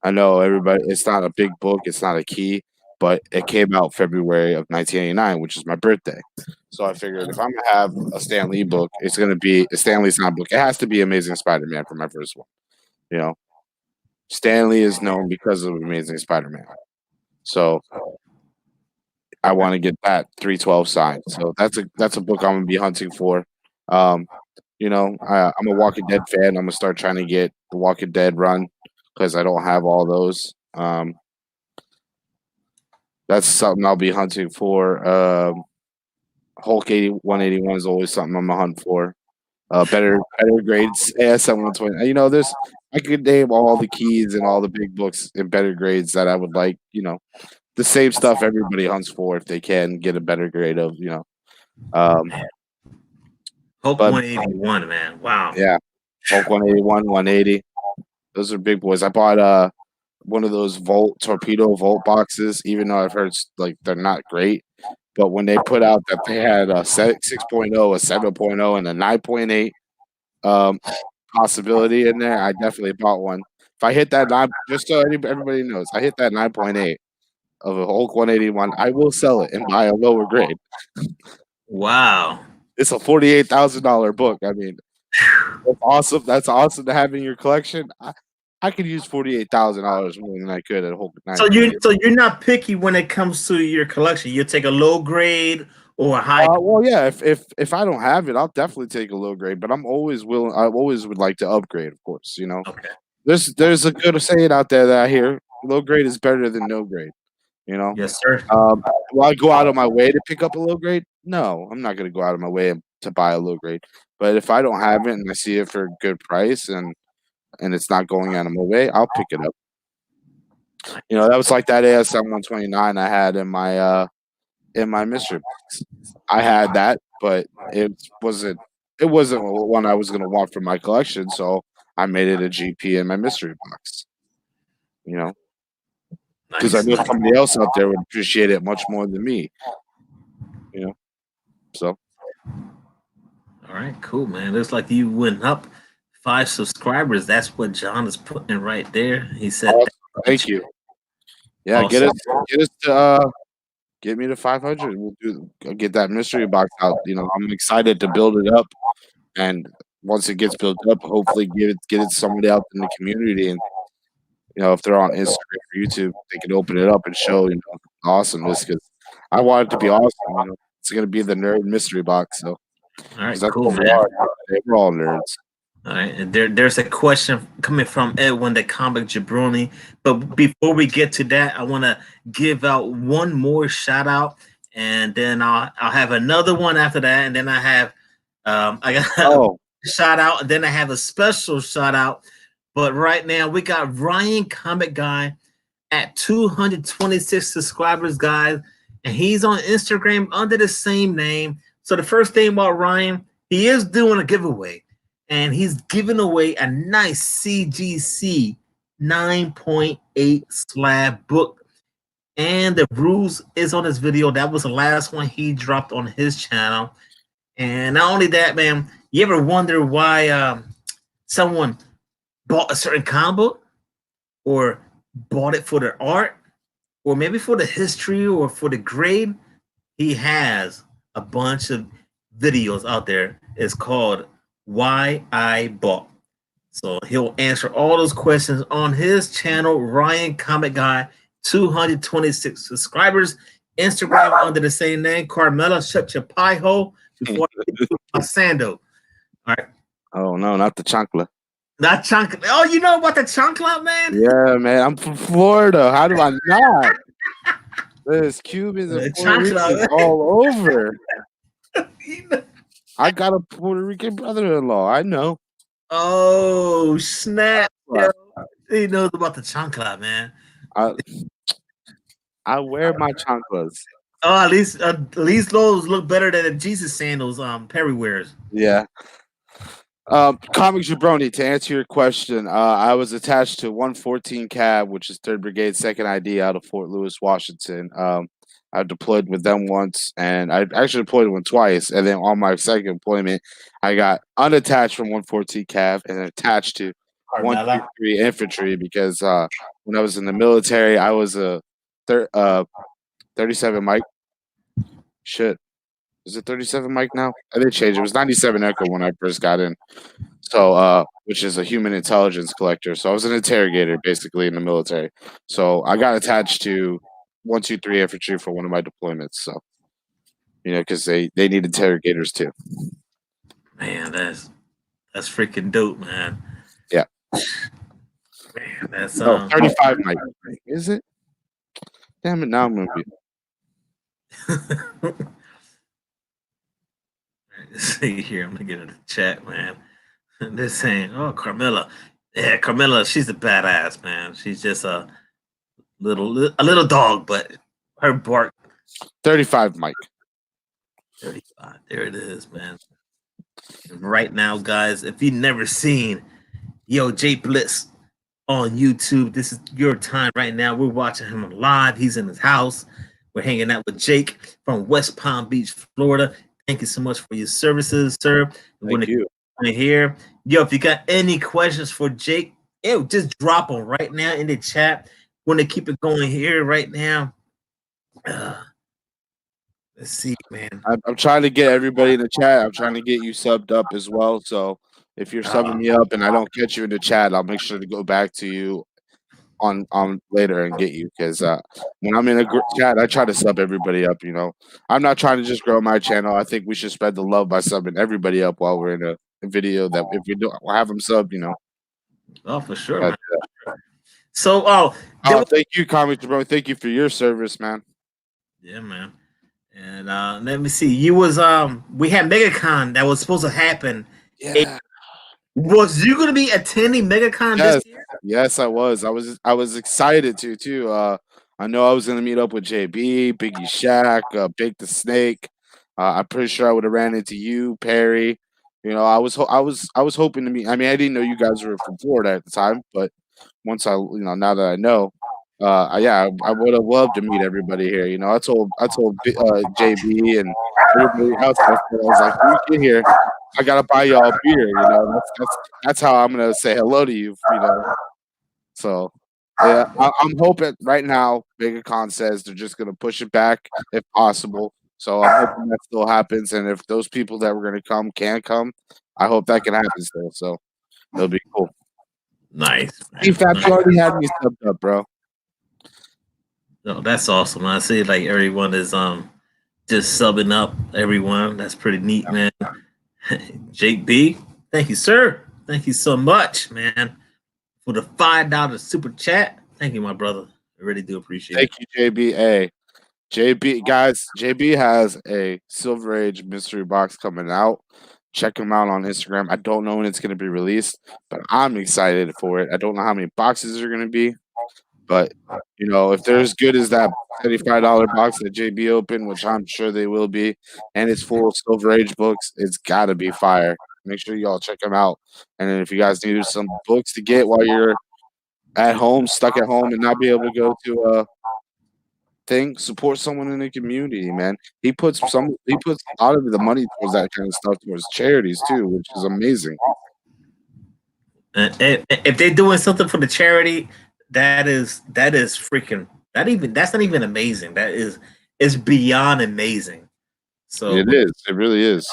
I know everybody. It's not a big book. It's not a key, but it came out February of 1989, which is my birthday. So I figured if I'm gonna have a Stan Lee book, it's gonna be a Stan Lee signed book. It has to be Amazing Spider-Man for my first one. Stan Lee is known because of Amazing Spider-Man. So I want to get that 312 signed. So that's a book I'm gonna be hunting for. You know, I'm a Walking Dead fan. I'm gonna start trying to get the Walking Dead run because I don't have all those. That's something I'll be hunting for. Hulk 181 is always something I'm a hunt for. Better grades. ASM 120. You know, I could name all the keys and all the big books in better grades that I would like. You know, the same stuff everybody hunts for if they can get a better grade of. You know, um, Hulk but 181, man. Wow. yeah, Hulk 181, 180. Those are big boys. I bought one of those torpedo Volt boxes, even though I've heard like they're not great. But when they put out that they had a 6.0, a 7.0, and a 9.8 possibility in there, I definitely bought one. If I hit that 9, just so everybody knows, I hit that 9.8 of a Hulk 181, I will sell it and buy a lower grade. Wow. It's a $48,000 book. I mean, that's awesome. That's awesome to have in your collection. I could use $48,000 more than I could at Hulk 9. So you're not picky when it comes to your collection. You take a low grade or a high. Well, yeah. If I don't have it, I'll definitely take a low grade. But I'm always willing. I always would like to upgrade, of course. You know, Okay. there's a good saying out there that I hear: low grade is better than no grade. You know. Yes, sir. Will I go out of my way to pick up a low grade? No, I'm not going to go out of my way to buy a low grade. But if I don't have it and I see it for a good price and it's not going out of my way, I'll pick it up. You know, that was like that ASM 129 I had in my mystery box. I had that, but it wasn't one I was going to want for my collection, so I made it a GP in my mystery box. You know, because I knew somebody else out there would appreciate it much more than me. You know, so. All right, cool, man. Looks like you went up 5 subscribers. That's what John is putting right there. He said, "Thank you." Yeah, awesome. get us to get me to 500. I'll get that mystery box out. You know, I'm excited to build it up, and once it gets built up, hopefully get it to somebody out in the community. And you know, if they're on Instagram or YouTube, they can open it up and show awesomeness. Because I want it to be awesome. You know, it's gonna be the nerd mystery box. So, all right, that's cool, what man. we're all nerds. All right, and there's a question coming from Edwin, the comic jabroni. But before we get to that, I want to give out one more shout out, and then I'll have another one after that, and then I have I got a shout out, and then I have a special shout out. But right now we got Ryancomicguy at 226 subscribers, guys, and he's on Instagram under the same name. So the first thing about Ryan, he is doing a giveaway. And he's giving away a nice CGC 9.8 slab book. And the rules is on this video. That was the last one he dropped on his channel. And not only that, man, you ever wonder why someone bought a certain comic book or bought it for their art or maybe for the history or for the grade? He has a bunch of videos out there. It's called Why I Bought. So he'll answer all those questions on his channel, Ryancomicguy, 226 subscribers. Instagram under the same name. Carmela, shut your pie hole before I get my sando. All right. Oh no, not the chancla. Not chancla. Oh, you know about the chancla, man? Yeah, man. I'm from Florida. How do I not? There's Cubans and Puerto Ricans all over. I got a Puerto Rican brother-in-law. I know. Oh, snap. Yo. He knows about the chancla, man. I wear my chanclas. Oh, at least those look better than the Jesus sandals Perry wears. Yeah. Comics Jabroni, to answer your question, I was attached to 114 Cab, which is 3rd Brigade 2nd ID out of Fort Lewis, Washington. I deployed with them once, and I actually deployed with twice. And then on my second deployment, I got unattached from 114 Cav and attached to 123 Infantry because when I was in the military, I was a 37 Mike. Shit. Is it 37 Mike now? I did change. It was 97 Echo when I first got in. So, which is a human intelligence collector. So I was an interrogator basically in the military. So I got attached to 123 Infantry for one of my deployments. So, because they need interrogators too. Man, that's freaking dope, man. Yeah. Man, that's 35 might is it? Damn it! Now I'm gonna be. See here, I'm gonna get in the chat, man. They're saying, "Oh, Carmilla, yeah, Carmilla, she's a badass, man. She's just a little dog, but her bark." 35 Mike. 35. There it is, man. And right now, guys, if you've never seen Jblitz on YouTube, this is your time right now. We're watching him live. He's in his house. We're hanging out with Jake from West Palm Beach, Florida. Thank you so much for your services, sir. Thank you. Here. If you got any questions for Jake, just drop them right now in the chat. Want to keep it going here right now. Let's see, man. I'm trying to get everybody in the chat. I'm trying to get you subbed up as well. So if you're subbing me up and I don't catch you in the chat, I'll make sure to go back to you on later and get you, because when I'm in a chat, I try to sub everybody up. I'm not trying to just grow my channel. I think we should spread the love by subbing everybody up while we're in a video. That if we don't have them sub, Oh, for sure. Man. So, thank you, Comics Bro. Thank you for your service, man. Yeah, man. And let me see. You was we had MegaCon that was supposed to happen. Yeah. Was you going to be attending MegaCon this year? Yes, I was. I was excited to too. I know I was going to meet up with JB, Biggie Shack, Bake the Snake. I'm pretty sure I would have ran into you, Perry. I was hoping to meet. I mean, I didn't know you guys were from Florida at the time, but once now that I know, yeah, I would have loved to meet everybody here. I told JB and everybody else. I was like, when you get here, I gotta buy y'all a beer. That's how I'm gonna say hello to you. So yeah, I'm hoping right now. MegaCon says they're just gonna push it back if possible. So I'm hoping that still happens, and if those people that were gonna come can come, I hope that can happen still. So it'll be cool. Nice. In fact, you already had me subbed up, bro. No, that's awesome. I see like everyone is just subbing up everyone. That's pretty neat, man. Jake B, thank you, sir. Thank you so much, man, for the $5 super chat. Thank you, my brother. I really do appreciate it. Thank you, JB. Hey, JB, guys, JB has a Silver Age mystery box coming out. Check him out on Instagram. I don't know when it's going to be released, but I'm excited for it. I don't know how many boxes are going to be, but if they're as good as that $35 box that JB opened, which I'm sure they will be, and it's full of Silver Age books, it's got to be fire. Make sure y'all check them out. And then if you guys need some books to get while you're at home, stuck at home, and not be able to go to a thing, support someone in the community, man. He puts a lot of the money towards that kind of stuff, towards charities too, which is amazing. If they're doing something for the charity, that is freaking that's not even amazing. That is beyond amazing. So it is. It really is.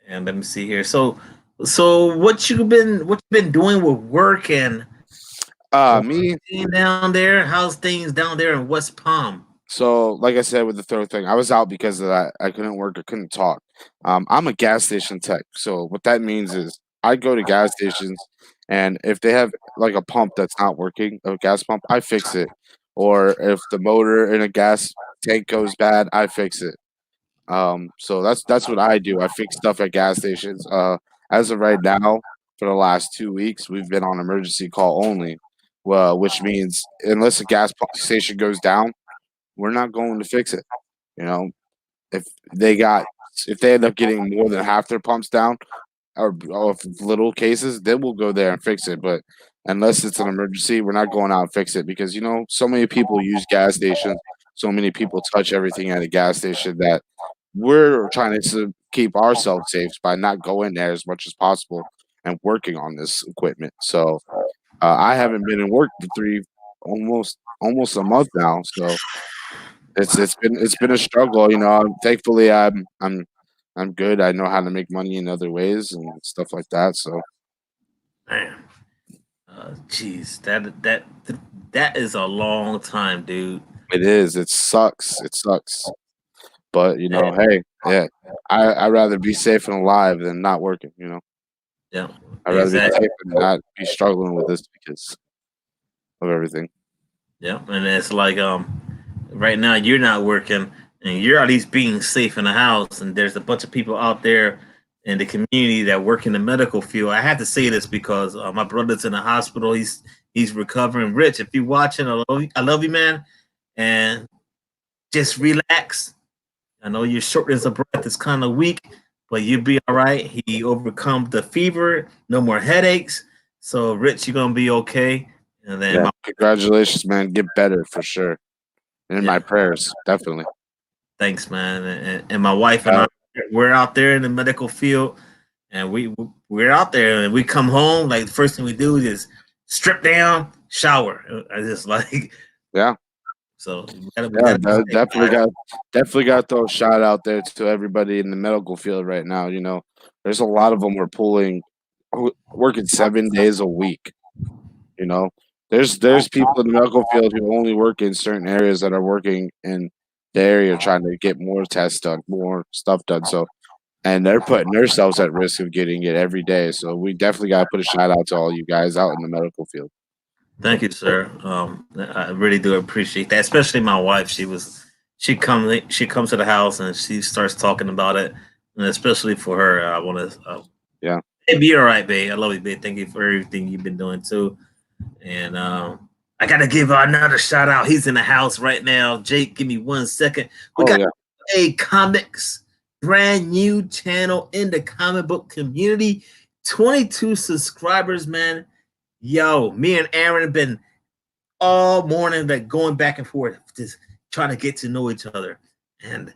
And let me see here. So what you been doing with work and me down there? How's things down there in West Palm? So, like I said with the throat thing, I was out because of that. I couldn't work. I couldn't talk. I'm a gas station tech. So what that means is I go to gas stations, and if they have like a pump that's not working, a gas pump, I fix it. Or if the motor in a gas tank goes bad, I fix it. So that's what I do. I fix stuff at gas stations. As of right now, for the last 2 weeks, we've been on emergency call only. Well, which means unless a gas station goes down, we're not going to fix it. If they end up getting more than half their pumps down, or little cases, then we'll go there and fix it. But unless it's an emergency, we're not going out and fix it because so many people use gas stations, so many people touch everything at a gas station that we're trying to keep ourselves safe by not going there as much as possible and working on this equipment. So I haven't been in work for almost a month now. So it's been a struggle. Thankfully I'm good. I know how to make money in other ways and stuff like that. So, man, geez, that is a long time, dude. It is. It sucks. But hey, Yeah, I'd rather be safe and alive than not working. Yeah, I'd rather be exactly. safe and not be struggling with this because of everything. Yeah, and it's like right now you're not working and you're at least being safe in the house, and there's a bunch of people out there in the community that work in the medical field. I have to say this because my brother's in the hospital. He's recovering. Rich, if you're watching, I love you, man, and just relax. I know your shortness of breath is kind of weak, but you'll be all right. He overcome the fever, no more headaches. So, Rich, you're gonna be okay. And then, Yeah, congratulations, man. Get better for sure. And in my prayers, definitely. thanks, man. And my wife and I, we're out there in the medical field, and we're out there, and we come home. Like the first thing we do is strip down, shower. I just like Yeah. so. Definitely got to throw a shout out there to everybody in the medical field right now. There's a lot of them working 7 days a week. There's people in the medical field who only work in certain areas that are working in the area trying to get more tests done, more stuff done. So, and they're putting themselves at risk of getting it every day. So we definitely got to put a shout out to all you guys out in the medical field. Thank you, sir. I really do appreciate that. Especially my wife. She comes to the house and she starts talking about it, and especially for her, I want to. Yeah. Hey, be all right, babe. I love you, babe. Thank you for everything you've been doing too. And I gotta give another shout out. He's in the house right now. Jake, give me 1 second. We got a comics, brand new channel in the comic book community. 22 subscribers, man. Yo, me and Aaron have been all morning like going back and forth, just trying to get to know each other. And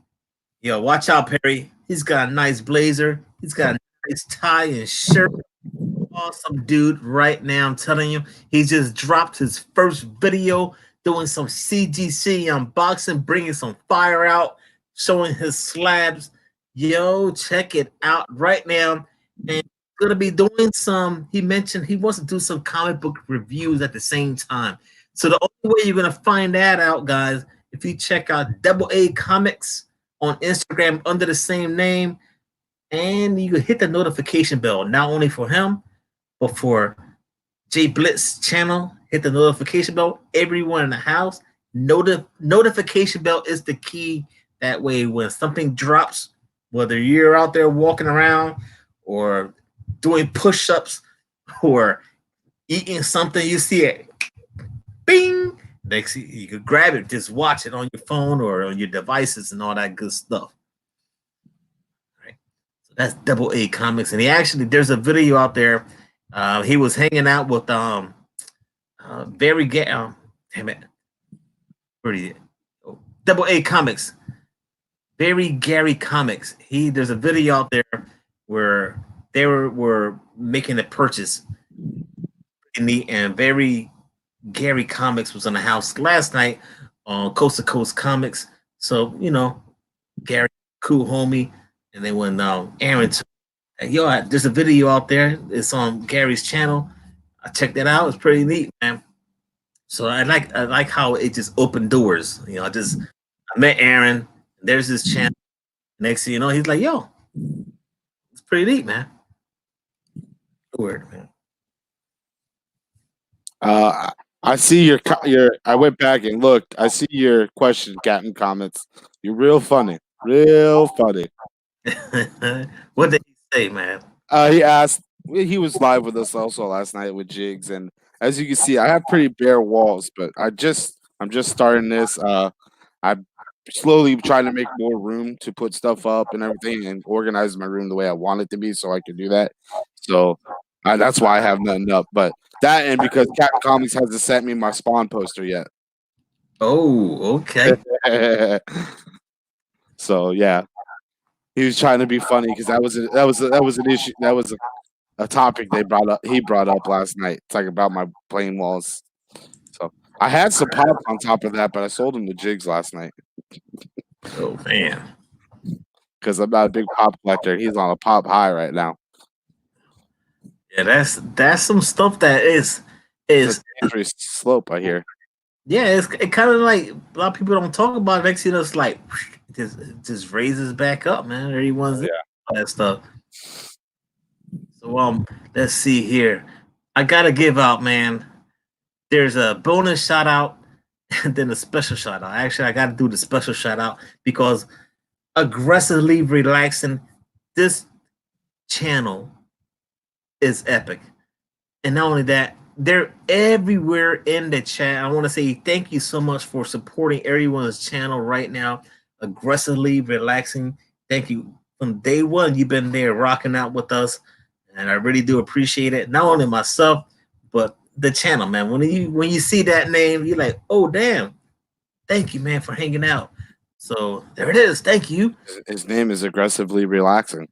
yo, watch out, Perry. He's got a nice blazer. He's got a nice tie and shirt. Awesome dude right now. I'm telling you, he just dropped his first video doing some CGC unboxing, bringing some fire out, showing his slabs. Yo, check it out right now. And gonna be doing some. He mentioned he wants to do some comic book reviews at the same time. So the only way you're gonna find that out, guys, if you check out Double A Comics on Instagram under the same name, and you can hit the notification bell not only for him but for Jblitz channel. Hit the notification bell. Everyone in the house, notification bell is the key. That way, when something drops, whether you're out there walking around or doing push-ups or eating something, you see it, bing. Next, you could grab it, just watch it on your phone or on your devices and all that good stuff. All right. So that's Double A Comics, and there's a video out there. He was hanging out with damn it, Double A Comics, Very Gary Comics. There's a video out there where they were making a purchase and Very Gary Comics was on the house last night on Coast to Coast Comics. So Gary, cool homie, and then when Aaron there's a video out there. It's on Gary's channel. I checked that out. It's pretty neat, man. So I like how it just opened doors. I met Aaron. There's this channel. Next thing you know, he's like, "Yo, it's pretty neat, man." Word, man. I see your. I went back and looked. I see your question, Captain Comments. You're real funny. Real funny. What did he say, man? He asked. He was live with us also last night with Jigs, and as you can see, I have pretty bare walls, but I'm just starting this. I'm slowly trying to make more room to put stuff up and everything, and organize my room the way I want it to be, so I can do that. So that's why I have nothing up. But that, and because Captain Comics hasn't sent me my Spawn poster yet. Oh, okay. So yeah. He was trying to be funny because that was an issue. That was a topic he brought up last night. It's like about my plain walls. So I had some pop on top of that, but I sold them to Jigs last night. Oh man. Because I'm not a big pop collector. He's on a pop high right now. Yeah, that's some stuff that is it's a dangerous slope, I hear. Yeah, it kind of like a lot of people don't talk about it. Next thing you know, it's like it just raises back up, man. Oh, Everyone's in yeah. all that stuff. So let's see here. I gotta give out, man. There's a bonus shout out and then a special shout out. Actually, I gotta do the special shout out because aggressively relaxing. This channel is epic. And not only that, they're everywhere in the chat. I want to say thank you so much for supporting everyone's channel right now. Aggressively relaxing. Thank you. From day one, you've been there rocking out with us. And I really do appreciate it. Not only myself, but the channel, man. When you see that name, you're like, oh damn. Thank you, man, for hanging out. So there it is. Thank you. His name is aggressively relaxing.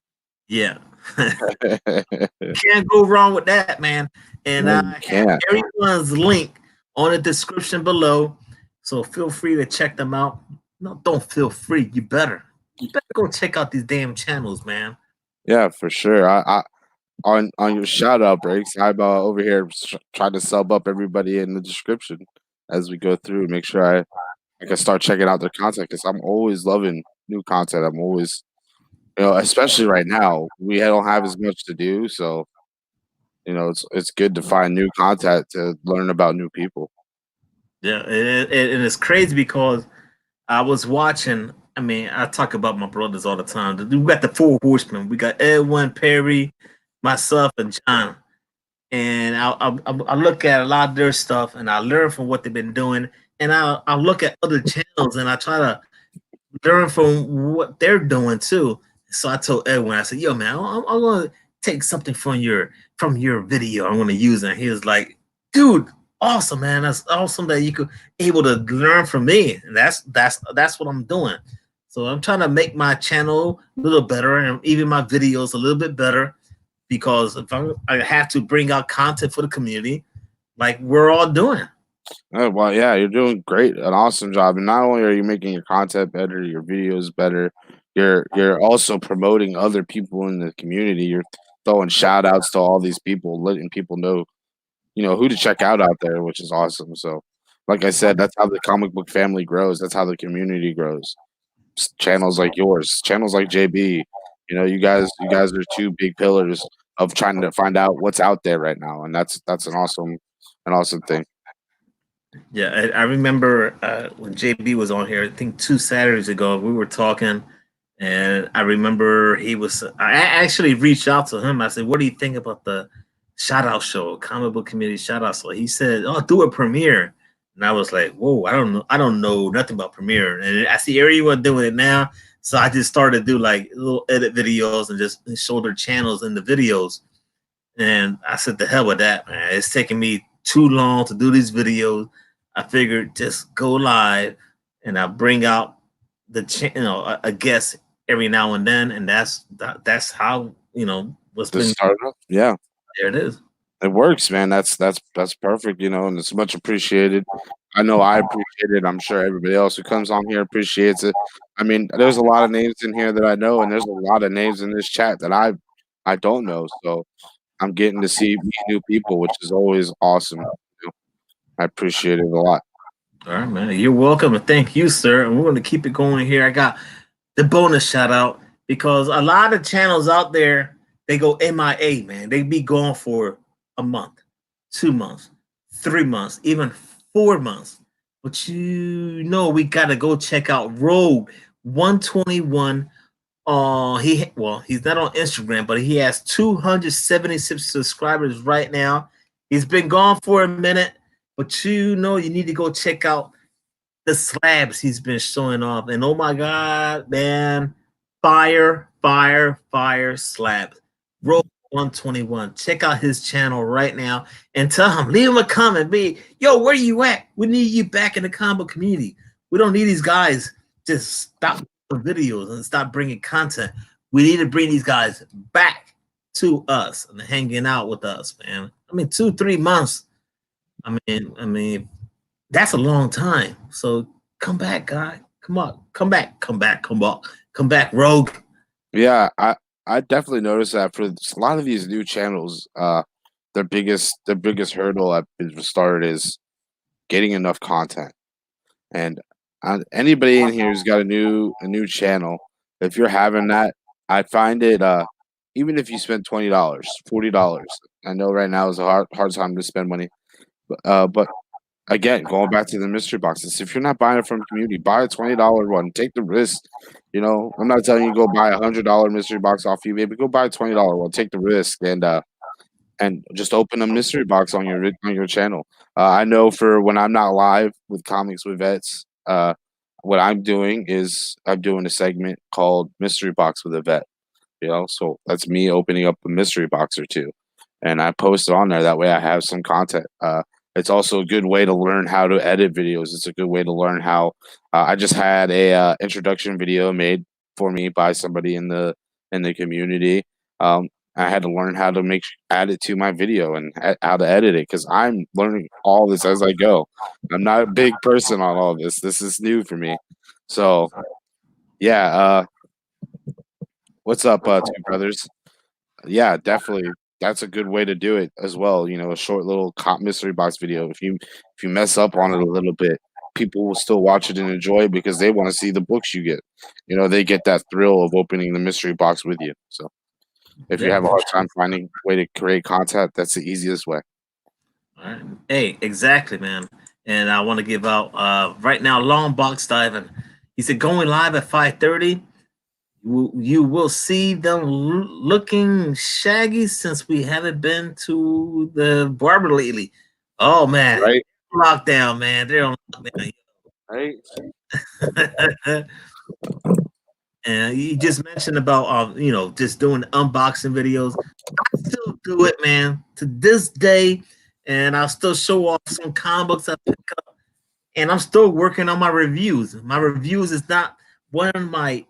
Yeah. Can't go wrong with that, man. And No, I you have can't. everyone's link on the description below. So feel free to check them out. No, don't feel free. You better. You better go check out these damn channels, man. Yeah, for sure. I on your shout out breaks, I'm over here trying to sub up everybody in the description as we go through. Make sure I can start checking out their content because I'm always loving new content. I'm always, especially right now, we don't have as much to do, so it's good to find new content to learn about new people. Yeah, and it's crazy because I was watching. I mean, I talk about my brothers all the time. We got the four horsemen. We got Edwin, Perry, myself, and John. And I look at a lot of their stuff and I learn from what they've been doing. And I look at other channels and I try to learn from what they're doing too. So I told Edwin, I said, "Yo, man, I'm gonna take something from your video. I'm gonna use it." And he was like, "Dude, awesome, man. That's awesome that you could able to learn from me." And that's what I'm doing. So I'm trying to make my channel a little better and even my videos a little bit better because if I have to bring out content for the community, like we're all doing. Oh, well, yeah, you're doing great, an awesome job. And not only are you making your content better, your videos better, you're also promoting other people in the community. You're throwing shout outs to all these people, letting people know, who to check out there, which is awesome. So, like I said, that's how the comic book family grows. That's how the community grows. Channels like yours, channels like JB, you guys are two big pillars of trying to find out what's out there right now, and that's an awesome thing. Yeah, I remember when JB was on here. I think 2 Saturdays ago, we were talking, and I remember he was. I actually reached out to him. I said, "What do you think about the shout out show, comic book community shout out show?" He said, "Oh, do a premiere." And I was like, "Whoa, I don't know. I don't know nothing about premiere." And I see everyone doing it now, so I just started to do like little edit videos and just show their channels in the videos. And I said, "The hell with that, man! It's taking me too long to do these videos." I figured just go live, and I bring out a guest every now and then, and that's how what's To been. start off, yeah. There it is. It works, man. That's perfect, and it's much appreciated. I know I appreciate it. I'm sure everybody else who comes on here appreciates it. I mean, there's a lot of names in here that I know, and there's a lot of names in this chat that I don't know. So I'm getting to meet new people, which is always awesome. I appreciate it a lot. All right, man. You're welcome, and thank you, sir. And we're going to keep it going here. I got the bonus shout out because a lot of channels out there they go MIA, man. They be gone for a month, 2 months, 3 months, even 4 months. But we got to go check out Rogue 121. He's not on Instagram, but he has 276 subscribers right now. He's been gone for a minute, but you need to go check out the slabs he's been showing off. And oh my god, man, fire, fire, fire slabs. Rogue 121. Check out his channel right now and tell him, leave him a comment. Be, yo, where you at? We need you back in the combo community. We don't need these guys just stop videos and stop bringing content. We need to bring these guys back to us and hanging out with us, man. I mean, 2-3 months. I mean, that's a long time. So come back, guy. Come on, come back, come back, Rogue. Yeah, I definitely noticed that for a lot of these new channels, their biggest hurdle at the start is getting enough content. And anybody in here who's got a new channel, if you're having that, I find it even if you spend $20, $40. I know right now is a hard time to spend money, but again, going back to the mystery boxes, if you're not buying it from community, buy a $20 one. Take the risk. I'm not telling you go buy $100 mystery box off eBay, but go buy a $20 one. Take the risk and just open a mystery box on your channel. I know for when I'm not live with Comics with Vets, what I'm doing is I'm doing a segment called Mystery Box with a Vet. So that's me opening up a mystery box or two, and I post it on there. That way, I have some content. It's also a good way to learn how to edit videos. It's a good way to learn how. I just had a introduction video made for me by somebody in the community. I had to learn how to add it to my video and how to edit it because I'm learning all this as I go. I'm not a big person on all this. This is new for me. So, yeah. What's up, two brothers? Yeah, definitely. That's a good way to do it as well. A short little mystery box video. If you mess up on it a little bit, people will still watch it and enjoy it because they want to see the books you get. They get that thrill of opening the mystery box with you. So if you have a hard time finding a way to create content, that's the easiest way. All right. Hey, exactly, man. And I want to give out right now, Long Box Diving. He said going live at 5:30. You will see them looking shaggy since we haven't been to the barber lately. Oh man, right? Lockdown, man. They're on lockdown. Right. And you just mentioned about just doing unboxing videos. I still do it, man, to this day, and I'll still show off some comic books I pick up, and I'm still working on my reviews. My reviews is not one of my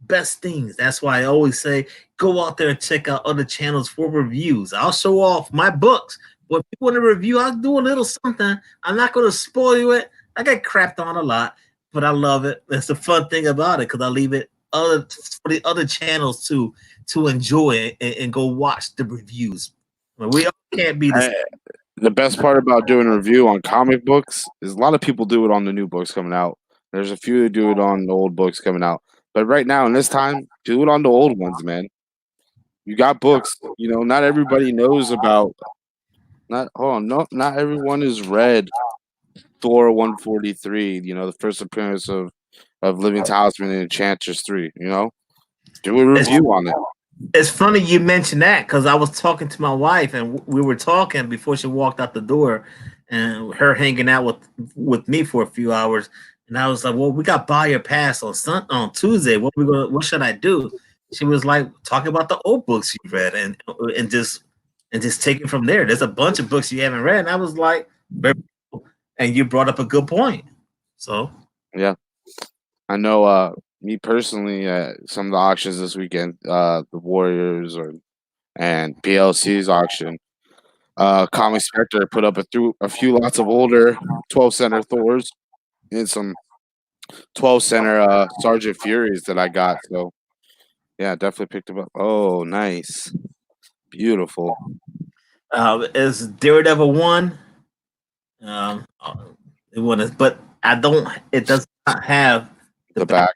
best things. That's why I always say go out there and check out other channels for reviews. I'll show off my books. When people want to review, I'll do a little something. I'm not going to spoil it. I get crapped on a lot, but I love it. That's the fun thing about it because I leave it for the other channels to enjoy it and go watch the reviews. We all can't be the same. The best part about doing a review on comic books is a lot of people do it on the new books coming out. There's a few that do it on the old books coming out. But right now, in this time, do it on the old ones, man. You got books. Not everybody knows about. Not everyone has read Thor 143. The first appearance of Living Talisman and Enchantress 3. Do a review on it. It's funny you mentioned that because I was talking to my wife and we were talking before she walked out the door, and her hanging out with me for a few hours. And I was like, "Well, we got buy your pass on Tuesday. What should I do?" She was like, "Talk about the old books you read and just take it from there. There's a bunch of books you haven't read." And I was like, and you brought up a good point. So yeah, I know. Me personally, some of the auctions this weekend, the Warriors and PLC's auction. Comic Spectre put up a few lots of older 12 center Thors and some 12 center Sergeant Furies that I got. So yeah, definitely picked them up. Oh, nice. Beautiful. Is Daredevil 1? It was, but it does not have the back.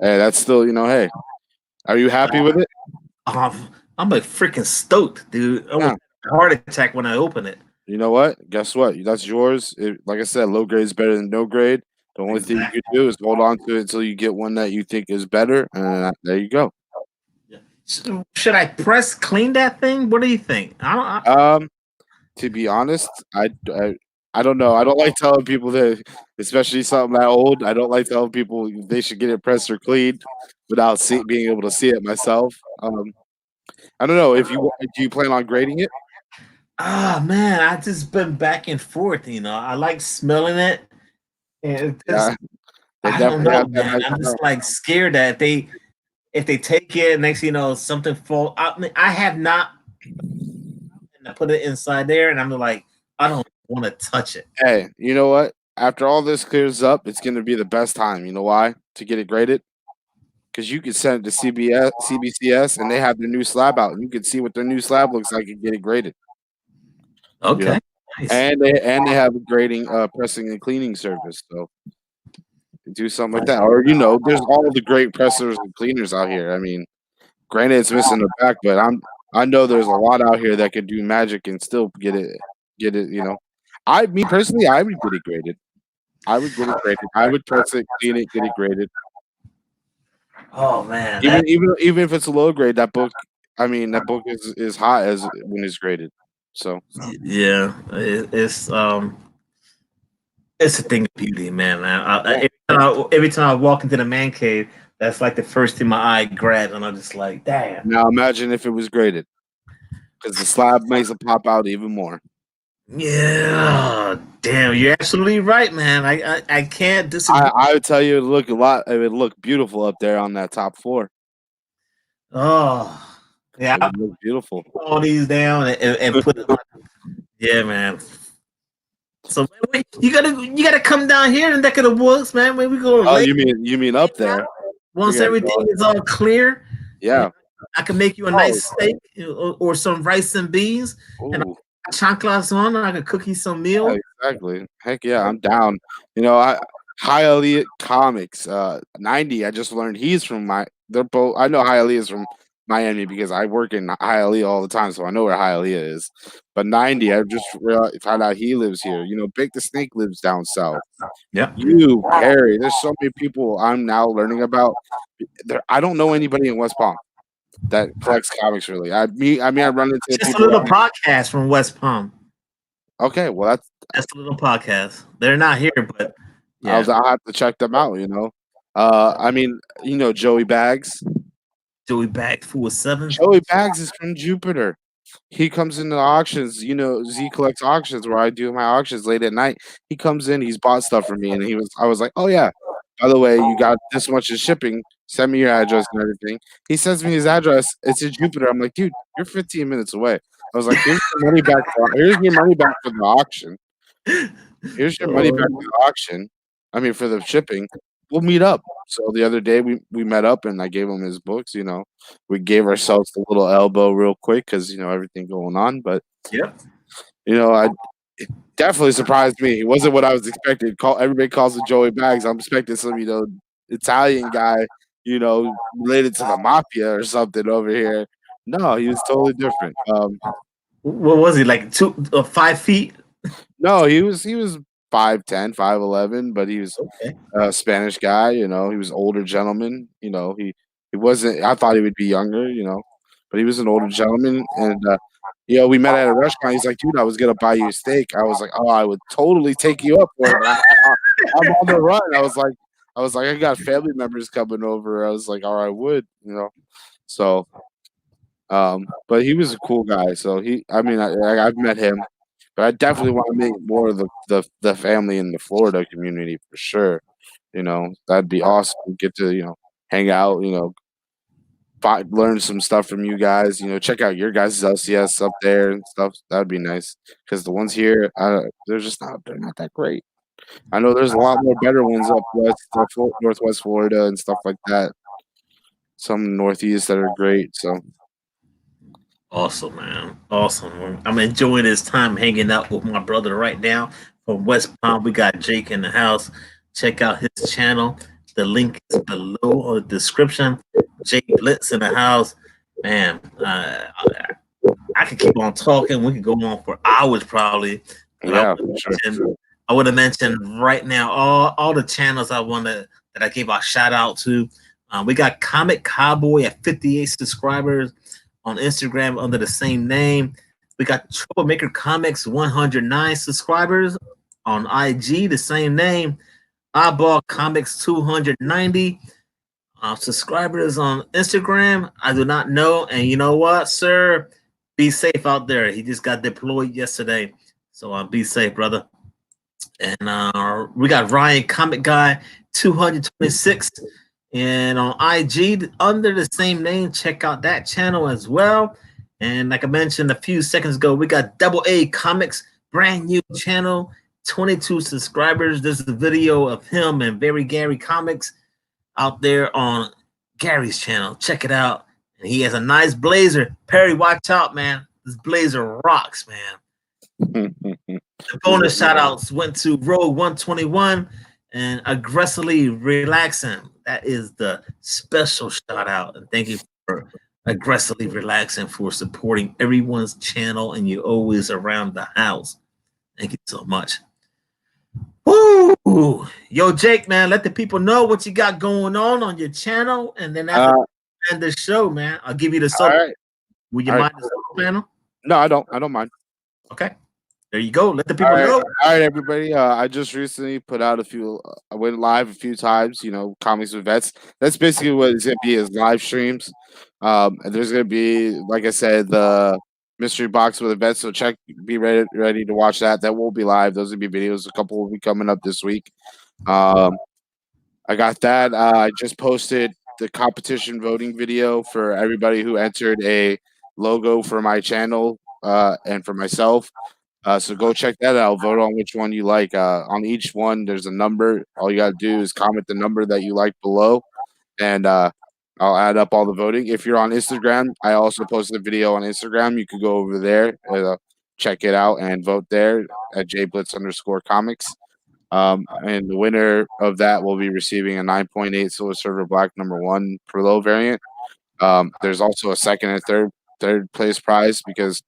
Hey, that's still, hey, are you happy with it? I'm like freaking stoked, dude. I was a heart attack when I opened it. You know what? Guess what? That's yours. Like I said, low grade is better than no grade. The only thing you can do is hold on to it until you get one that you think is better, and there you go. Should I press clean that thing? What do you think? To be honest, I don't know. I don't like telling people that, especially something that old. I don't like telling people they should get it pressed or cleaned without being able to see it myself. I don't know if do you plan on grading it? Man, I just been back and forth. I like smelling it, and I don't know, man. I'm just like scared that if they take it next, something fall. I have not. And I put it inside there, and I'm like, I don't want to touch it. Hey, you know what? After all this clears up, it's going to be the best time. You know why? To get it graded? Because you can send it to CBCS, and they have their new slab out. And you can see what their new slab looks like and get it graded. Okay. Nice. and they have a grading, pressing and cleaning service. So do something like that, or there's all the great pressers and cleaners out here. I mean, granted, it's missing the back, but I know there's a lot out here that could do magic and still get it. Me personally, I would get it graded. I would get it graded. I would press it, clean it, get it graded. Oh man, Even if it's a low grade, that book. I mean, that book is hot as when it's graded. So yeah, it's a thing of beauty, man. Every time I walk into the man cave, that's like the first thing my eye grabs, and I'm just like, damn. now imagine if it was graded, because the slab makes it pop out even more. Yeah, damn, you're absolutely right, man. I can't disagree. I would tell you it would look a lot. It would look beautiful up there on that top floor. Oh, yeah, It would look beautiful. all these down and put it on. Yeah, man. So wait, you gotta come down here in neck of the woods, man. Where we go? Oh, you mean up there? Once everything is all clear, yeah, I can make you a nice steak or some rice and beans, and chanclas on. I can cook you some meal. Yeah, exactly. Heck yeah, I'm down. Hialeah Comics, 90. I just learned he's from they're both. I know Hialeah is from Miami because I work in Hialeah all the time, so I know where Hialeah is. But 90, I just found out he lives here. Bake the Snake lives down south. Yep. You, Harry, there's so many people I'm now learning about. I don't know anybody in West Palm that collects comics really. I run into just a little podcast from West Palm. Okay, well that's a little podcast. They're not here, but yeah. I'll have to check them out. Joey Bags. Joey Bags 4-7. Joey Bags is from Jupiter. He comes into auctions. Z collects auctions where I do my auctions late at night. He comes in. He's bought stuff for me, and I was like, oh yeah. By the way, you got this much in shipping. Send me your address and everything. He sends me his address. It's in Jupiter. I'm like, dude, you're 15 minutes away. I was like, here's your money back. Here's your money back for the auction. Here's your money back for the auction. I mean, for the shipping. We'll meet up. So the other day we met up and I gave him his books. We gave ourselves a little elbow real quick because everything going on. But yeah, it definitely surprised me. It wasn't what I was expecting. Everybody calls him Joey Bags. I'm expecting some Italian guy related to the mafia or something over here. No, he was totally different. What was he, like 5 feet? No, he was 5'10", 5'11", but he was a Spanish guy. He was older gentleman. He wasn't. I thought he would be younger. But he was an older gentleman, and we met at a restaurant. He's like, dude, I was gonna buy you a steak. I was like, oh, I would totally take you up for it. I'm on the run. I was like, I got family members coming over. I was like, oh, I would, So, but he was a cool guy. So I've met him, but I definitely want to meet more of the family in the Florida community for sure. That'd be awesome. Get to hang out. Learn some stuff from you guys. Check out your guys' LCS up there and stuff. That'd be nice because the ones here, they're not that great. I know there's a lot more better ones up west, Northwest Florida and stuff like that. Some Northeast that are great. So awesome, man. Awesome. I'm enjoying this time hanging out with my brother right now from West Palm. We got Jake in the house. Check out his channel. The link is below in the description. Jblitz in the house. Man, I could keep on talking. We could go on for hours probably. Yeah, sure. I would have mentioned right now all the channels that I gave a shout out to. We got Comic Cowboy at 58 subscribers on Instagram under the same name. We got Troublemaker Comics 109 subscribers on IG, the same name. OddBall Comics 290 subscribers on Instagram. I do not know. And you know what, sir? Be safe out there. He just got deployed yesterday. So be safe, brother. And we got Ryancomicguy 226. And on IG, under the same name, check out that channel as well. And like I mentioned a few seconds ago, we got AA Comics, brand new channel, 22 subscribers. This is a video of him and Very Gary Comics out there on Gary's channel. Check it out. And he has a nice blazer. Perry, watch out, man. This blazer rocks, man. The bonus shout outs went to Rogue 121 and Aggressively Relaxing. That is the special shout out. And thank you for Aggressively Relaxing for supporting everyone's channel and you always around the house. Thank you so much. Woo! Yo, Jake, man, let the people know what you got going on your channel. And then after the show, man, I'll give you the solo. Right. Would you mind the solo panel? No, I don't mind. Okay. There you go. Let the people know. All right, everybody. I just recently put out I went live a few times, Comics with Vets. That's basically what it's going to be, is live streams. And there's going to be, like I said, the mystery box with the vets. So be ready to watch that. That will be live. Those will be videos. A couple will be coming up this week. I got that. I just posted the competition voting video for everybody who entered a logo for my channel and for myself. So go check that out. Vote on which one you like. On each one, there's a number. All you got to do is comment the number that you like below, and I'll add up all the voting. If you're on Instagram, I also posted a video on Instagram. You could go over there, check it out, and vote there at Jblitz_Comics. And the winner of that will be receiving a 9.8 Silver Server Black #1 Perlow variant. There's also a second and third place prize because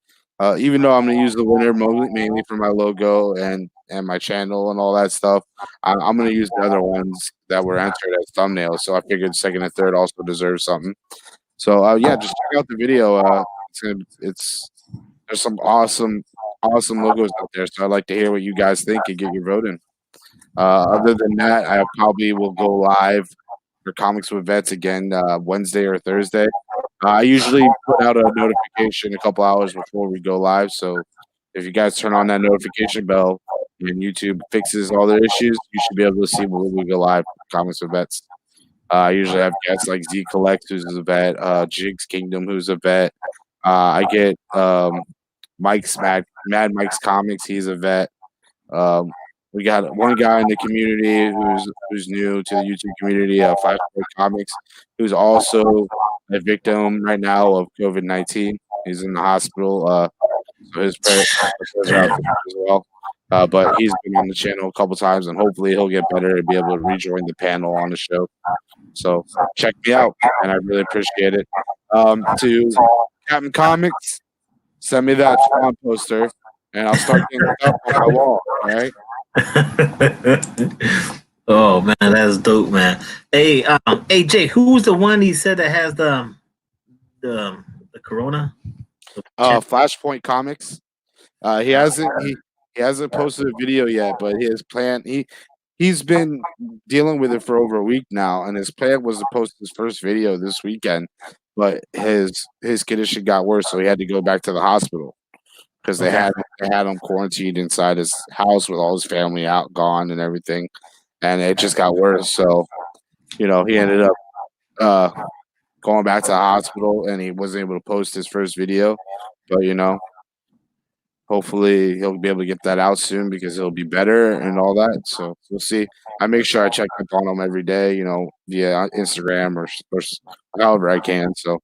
even though I'm going to use the winner mainly for my logo and my channel and all that stuff, I'm going to use the other ones that were entered as thumbnails. So I figured second and third also deserve something. So yeah, just check out the video. There's some awesome logos out there. So I'd like to hear what you guys think and get your vote in. Other than that, I probably will go live for Comics with Vets again Wednesday or Thursday. I usually put out a notification a couple hours before we go live. So if you guys turn on that notification bell and YouTube fixes all their issues, you should be able to see when we go live for Comics with Vets. I usually have guests like Z Collect, who's a vet, Jigs Kingdom, who's a vet. I get Mike's Mad Mike's Comics, he's a vet. We got one guy in the community who's new to the YouTube community, Flashpoint Comics, who's also a victim right now of COVID-19. He's in the hospital, so his prayers are out as well. But he's been on the channel a couple times, and hopefully he'll get better and be able to rejoin the panel on the show. So check me out, and I really appreciate it. To Captain Comics, send me that Swan poster, and I'll start getting it up on my wall. All right. Oh man, that's dope, man. Hey, Jay, who's the one he said that has the corona? Flashpoint Comics. He hasn't posted a video yet, but his plan he's been dealing with it for over a week now, and his plan was to post his first video this weekend, but his condition got worse, so he had to go back to the hospital. Because they had him quarantined inside his house with all his family gone and everything, and it just got worse. So, he ended up going back to the hospital, and he wasn't able to post his first video. But hopefully he'll be able to get that out soon because he'll be better and all that. So we'll see. I make sure I check up on him every day, via Instagram or however I can. So.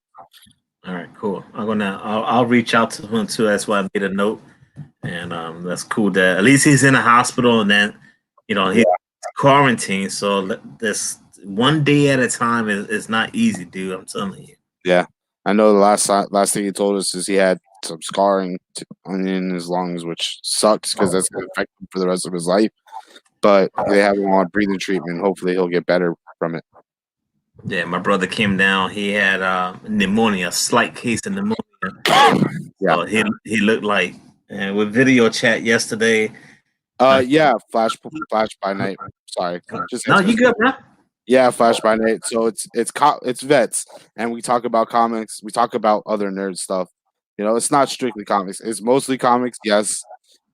All right, cool. I'll reach out to him too. That's why I made a note, and that's cool that at least he's in the hospital, and then he's quarantined. So this one day at a time is not easy, dude. I'm telling you. Yeah, I know. The last thing he told us is he had some scarring in his lungs, which sucks because that's going to affect him for the rest of his life. But they have him on breathing treatment. Hopefully, he'll get better from it. Yeah, my brother came down. He had pneumonia, a slight case of pneumonia. Yeah, so he looked like, and with video chat yesterday. Yeah, Flash by Night. Sorry, no, you good, bro? Yeah, Flash by Night. So it's vets, and we talk about comics. We talk about other nerd stuff. It's not strictly comics. It's mostly comics, yes.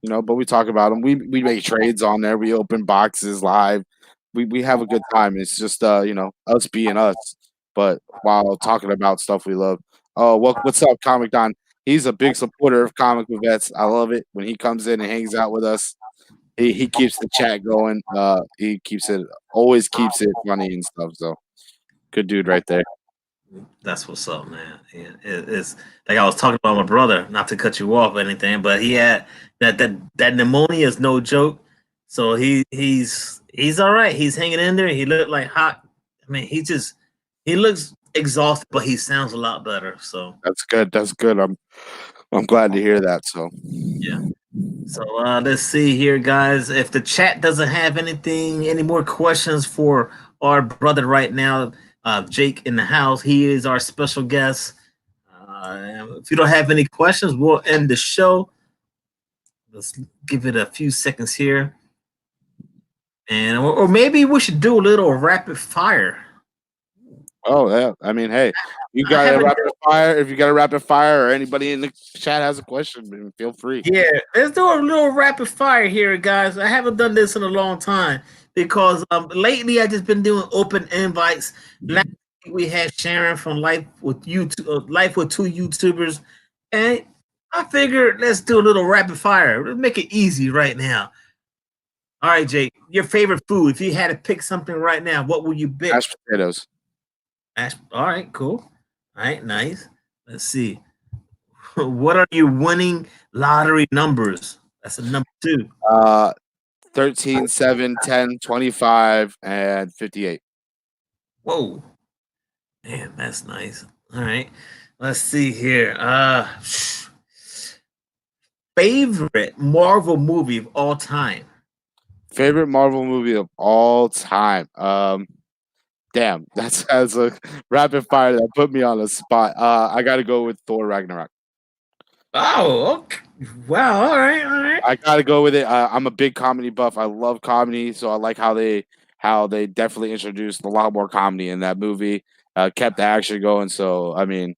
But we talk about them. We make trades on there. We open boxes live. We have a good time. It's just us being us, but while talking about stuff we love. Oh, what's up, Comic Don? He's a big supporter of Comic with Vets. I love it when he comes in and hangs out with us. He keeps the chat going. He always keeps it funny and stuff. So good dude right there. That's what's up, man. Yeah, it's like I was talking about my brother, not to cut you off or anything, but he had that pneumonia is no joke. So he's all right. He's hanging in there. He looked like hot. I mean, he looks exhausted, but he sounds a lot better. So That's good. That's good. I'm glad to hear that. So yeah. So let's see here, guys. If the chat doesn't have any more questions for our brother right now, Jake in the house, he is our special guest. If you don't have any questions, we'll end the show. Let's give it a few seconds here, and or maybe we should do a little rapid fire. oh yeah, I mean, hey, you I got a haven't. rapid fire. If you got a rapid fire, or anybody in the chat has a question, feel free. Yeah, let's do a little rapid fire here, guys. I haven't done this in a long time because lately I just been doing open invites. Last week we had Sharon from Life with YouTube, Life with Two YouTubers, and I figured let's do a little rapid fire. Let's make it easy right now. All right, Jake, your favorite food. If you had to pick something right now, what would you pick? Mashed potatoes. All right, cool. All right, nice. Let's see. What are your winning lottery numbers? That's a number 2. 13, 7, 10, 25, and 58. Whoa. Man, that's nice. All right. Let's see here. Favorite Marvel movie of all time. Favorite Marvel movie of all time. Damn, that's a rapid fire that put me on the spot. I got to go with Thor Ragnarok. Oh, okay. Wow. All right. All right. I got to go with it. I'm a big comedy buff. I love comedy, so I like how they definitely introduced a lot more comedy in that movie. Kept the action going. So I mean,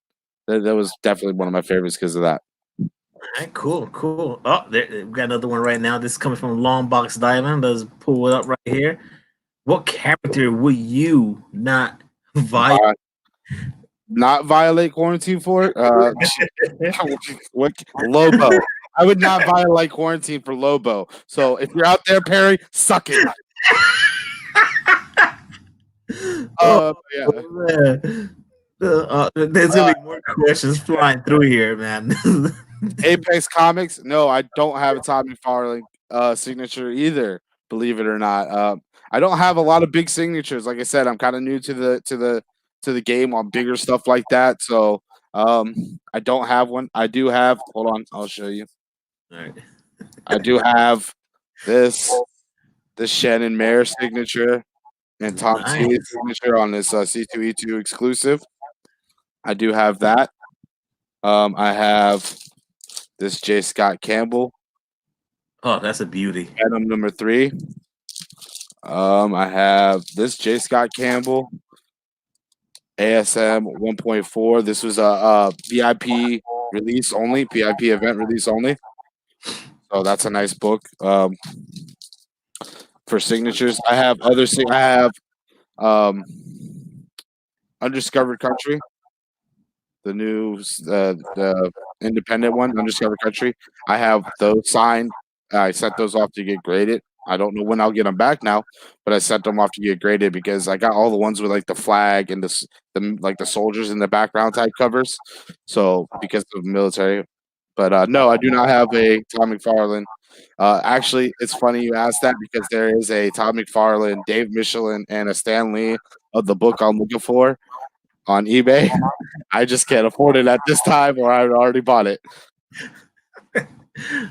that was definitely one of my favorites because of that. All right. Cool. Cool. Oh, we got another one right now. This is coming from Long Box Diamond. Let's pull it up right here. What character would you not violate? Not violate quarantine for? What Lobo? I would not violate quarantine for Lobo. So if you're out there, Perry, suck it. Oh, Yeah. man. There's gonna be more questions flying through here, man. Apex Comics? No, I don't have a Tommy Farley signature either. Believe it or not, I don't have a lot of big signatures. Like I said, I'm kind of new to the game on bigger stuff like that. So I don't have one. I do have. Hold on, I'll show you. All right. I do have this Shannon Mayer signature and Tom Nice. Seeley signature on this C2E2 exclusive. I do have that. I have this J. Scott Campbell. Oh, that's a beauty. Item number 3. I have this J. Scott Campbell ASM 1.4. This was a VIP release only, VIP event release only. So that's a nice book. For signatures, I have Undiscovered Country, the new the independent one, Undiscovered Country. I have those signed. I sent those off to get graded. I don't know when I'll get them back now, but I sent them off to get graded because I got all the ones with like the flag and the soldiers in the background type covers. So because of the military, but no, I do not have a Tom McFarlane. Actually, it's funny you asked that because there is a Tom McFarlane, Dave Michelin, and a Stan Lee of the book I'm looking for on eBay. I just can't afford it at this time, or I already bought it.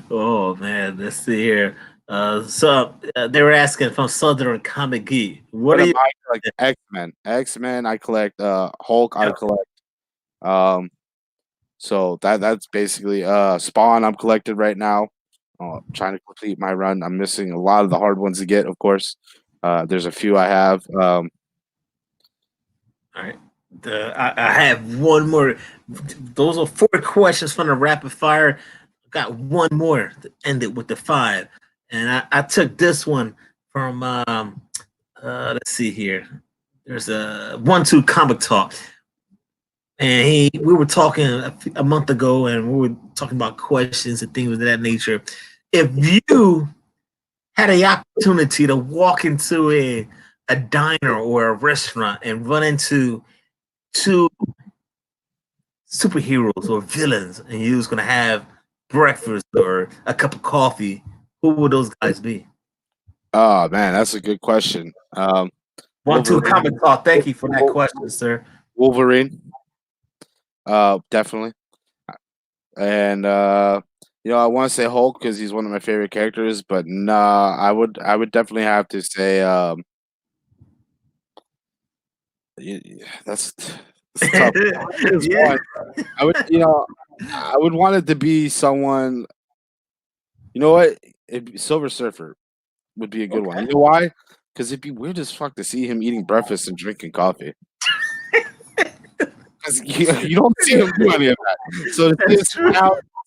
Oh man, let's see here. So they were asking from Southern Comic Geek. What are you? I collect X-Men. X-Men. I collect Hulk. I collect. So that's basically Spawn. I'm collected right now. Trying to complete my run. I'm missing a lot of the hard ones to get, of course. There's a few I have. All right. I have one more. Those are 4 questions from the rapid fire. Got one more to end it with the 5, and I took this one from let's see here. There's a 1-2 comic talk, and we were talking a month ago, and we were talking about questions and things of that nature. If you had the opportunity to walk into a diner or a restaurant and run into two superheroes or villains, and you was gonna have breakfast or a cup of coffee, who would those guys be? Oh man, that's a good question. 1-2 Wolverine, comic talk. Thank you for that question, sir. Wolverine, definitely, and I want to say Hulk because he's one of my favorite characters, but nah, I would definitely have to say that's tough. There's Yeah. one. I would want it to be someone. You know what? Silver Surfer would be a good one. Okay. You know why? Because it'd be weird as fuck to see him eating breakfast and drinking coffee. Because you don't see him do any of that. So to That's true.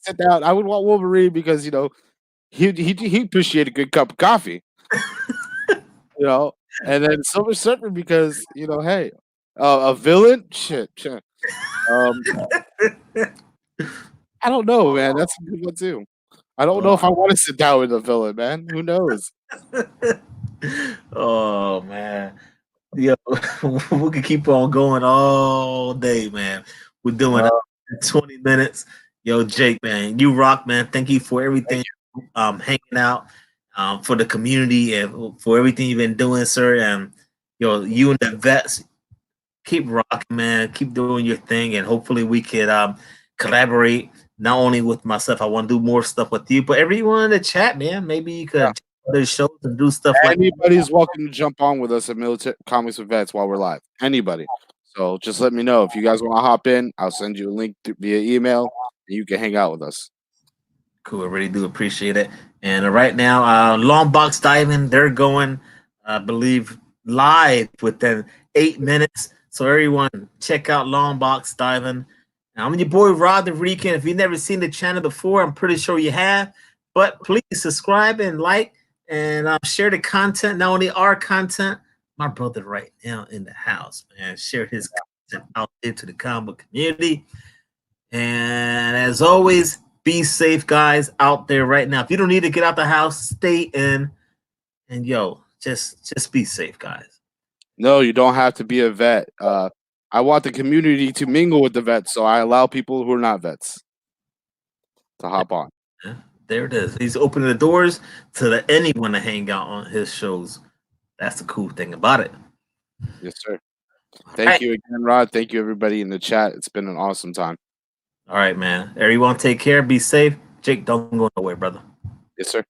sit down. I would want Wolverine because he appreciate a good cup of coffee. And then Silver Surfer because hey, a villain, shit. I don't know, man. That's a good one too. I don't know if I want to sit down with a villain, man. Who knows? Oh man. Yo, we could keep on going all day, man. We're doing Uh, 20 minutes. Yo, Jake, man, you rock, man. Thank you for everything. Hanging out, for the community and for everything you've been doing, sir. And you and the vets keep rocking, man. Keep doing your thing, and hopefully we could collaborate. Not only with myself, I want to do more stuff with you, but everyone in the chat, man. Maybe you yeah. could other shows and do stuff like Anybody's welcome to jump on with us at Military Comics with Vets while we're live. Anybody. So just let me know if you guys want to hop in. I'll send you a link via email, and you can hang out with us. Cool. I really do appreciate it. And right now, Long Box Diving, they're going, I believe, live within 8 minutes. So everyone, check out Long Box Diving. Now, I'm your boy Rod the Rican. If you've never seen the channel before, I'm pretty sure you have. But please subscribe and like and share the content. Not only our content, my brother right now in the house, man. Share his content out there to the comic community. And as always, be safe, guys, out there right now. If you don't need to get out the house, stay in. And just be safe, guys. No, you don't have to be a vet. I want the community to mingle with the vets, so I allow people who are not vets to hop on. Yeah, there it is. He's opening the doors to let anyone to hang out on his shows. That's the cool thing about it. Yes, sir. Thank you again, Rod. Thank you, everybody in the chat. It's been an awesome time. All right, man. Everyone take care. Be safe. Jake, don't go nowhere, brother. Yes, sir.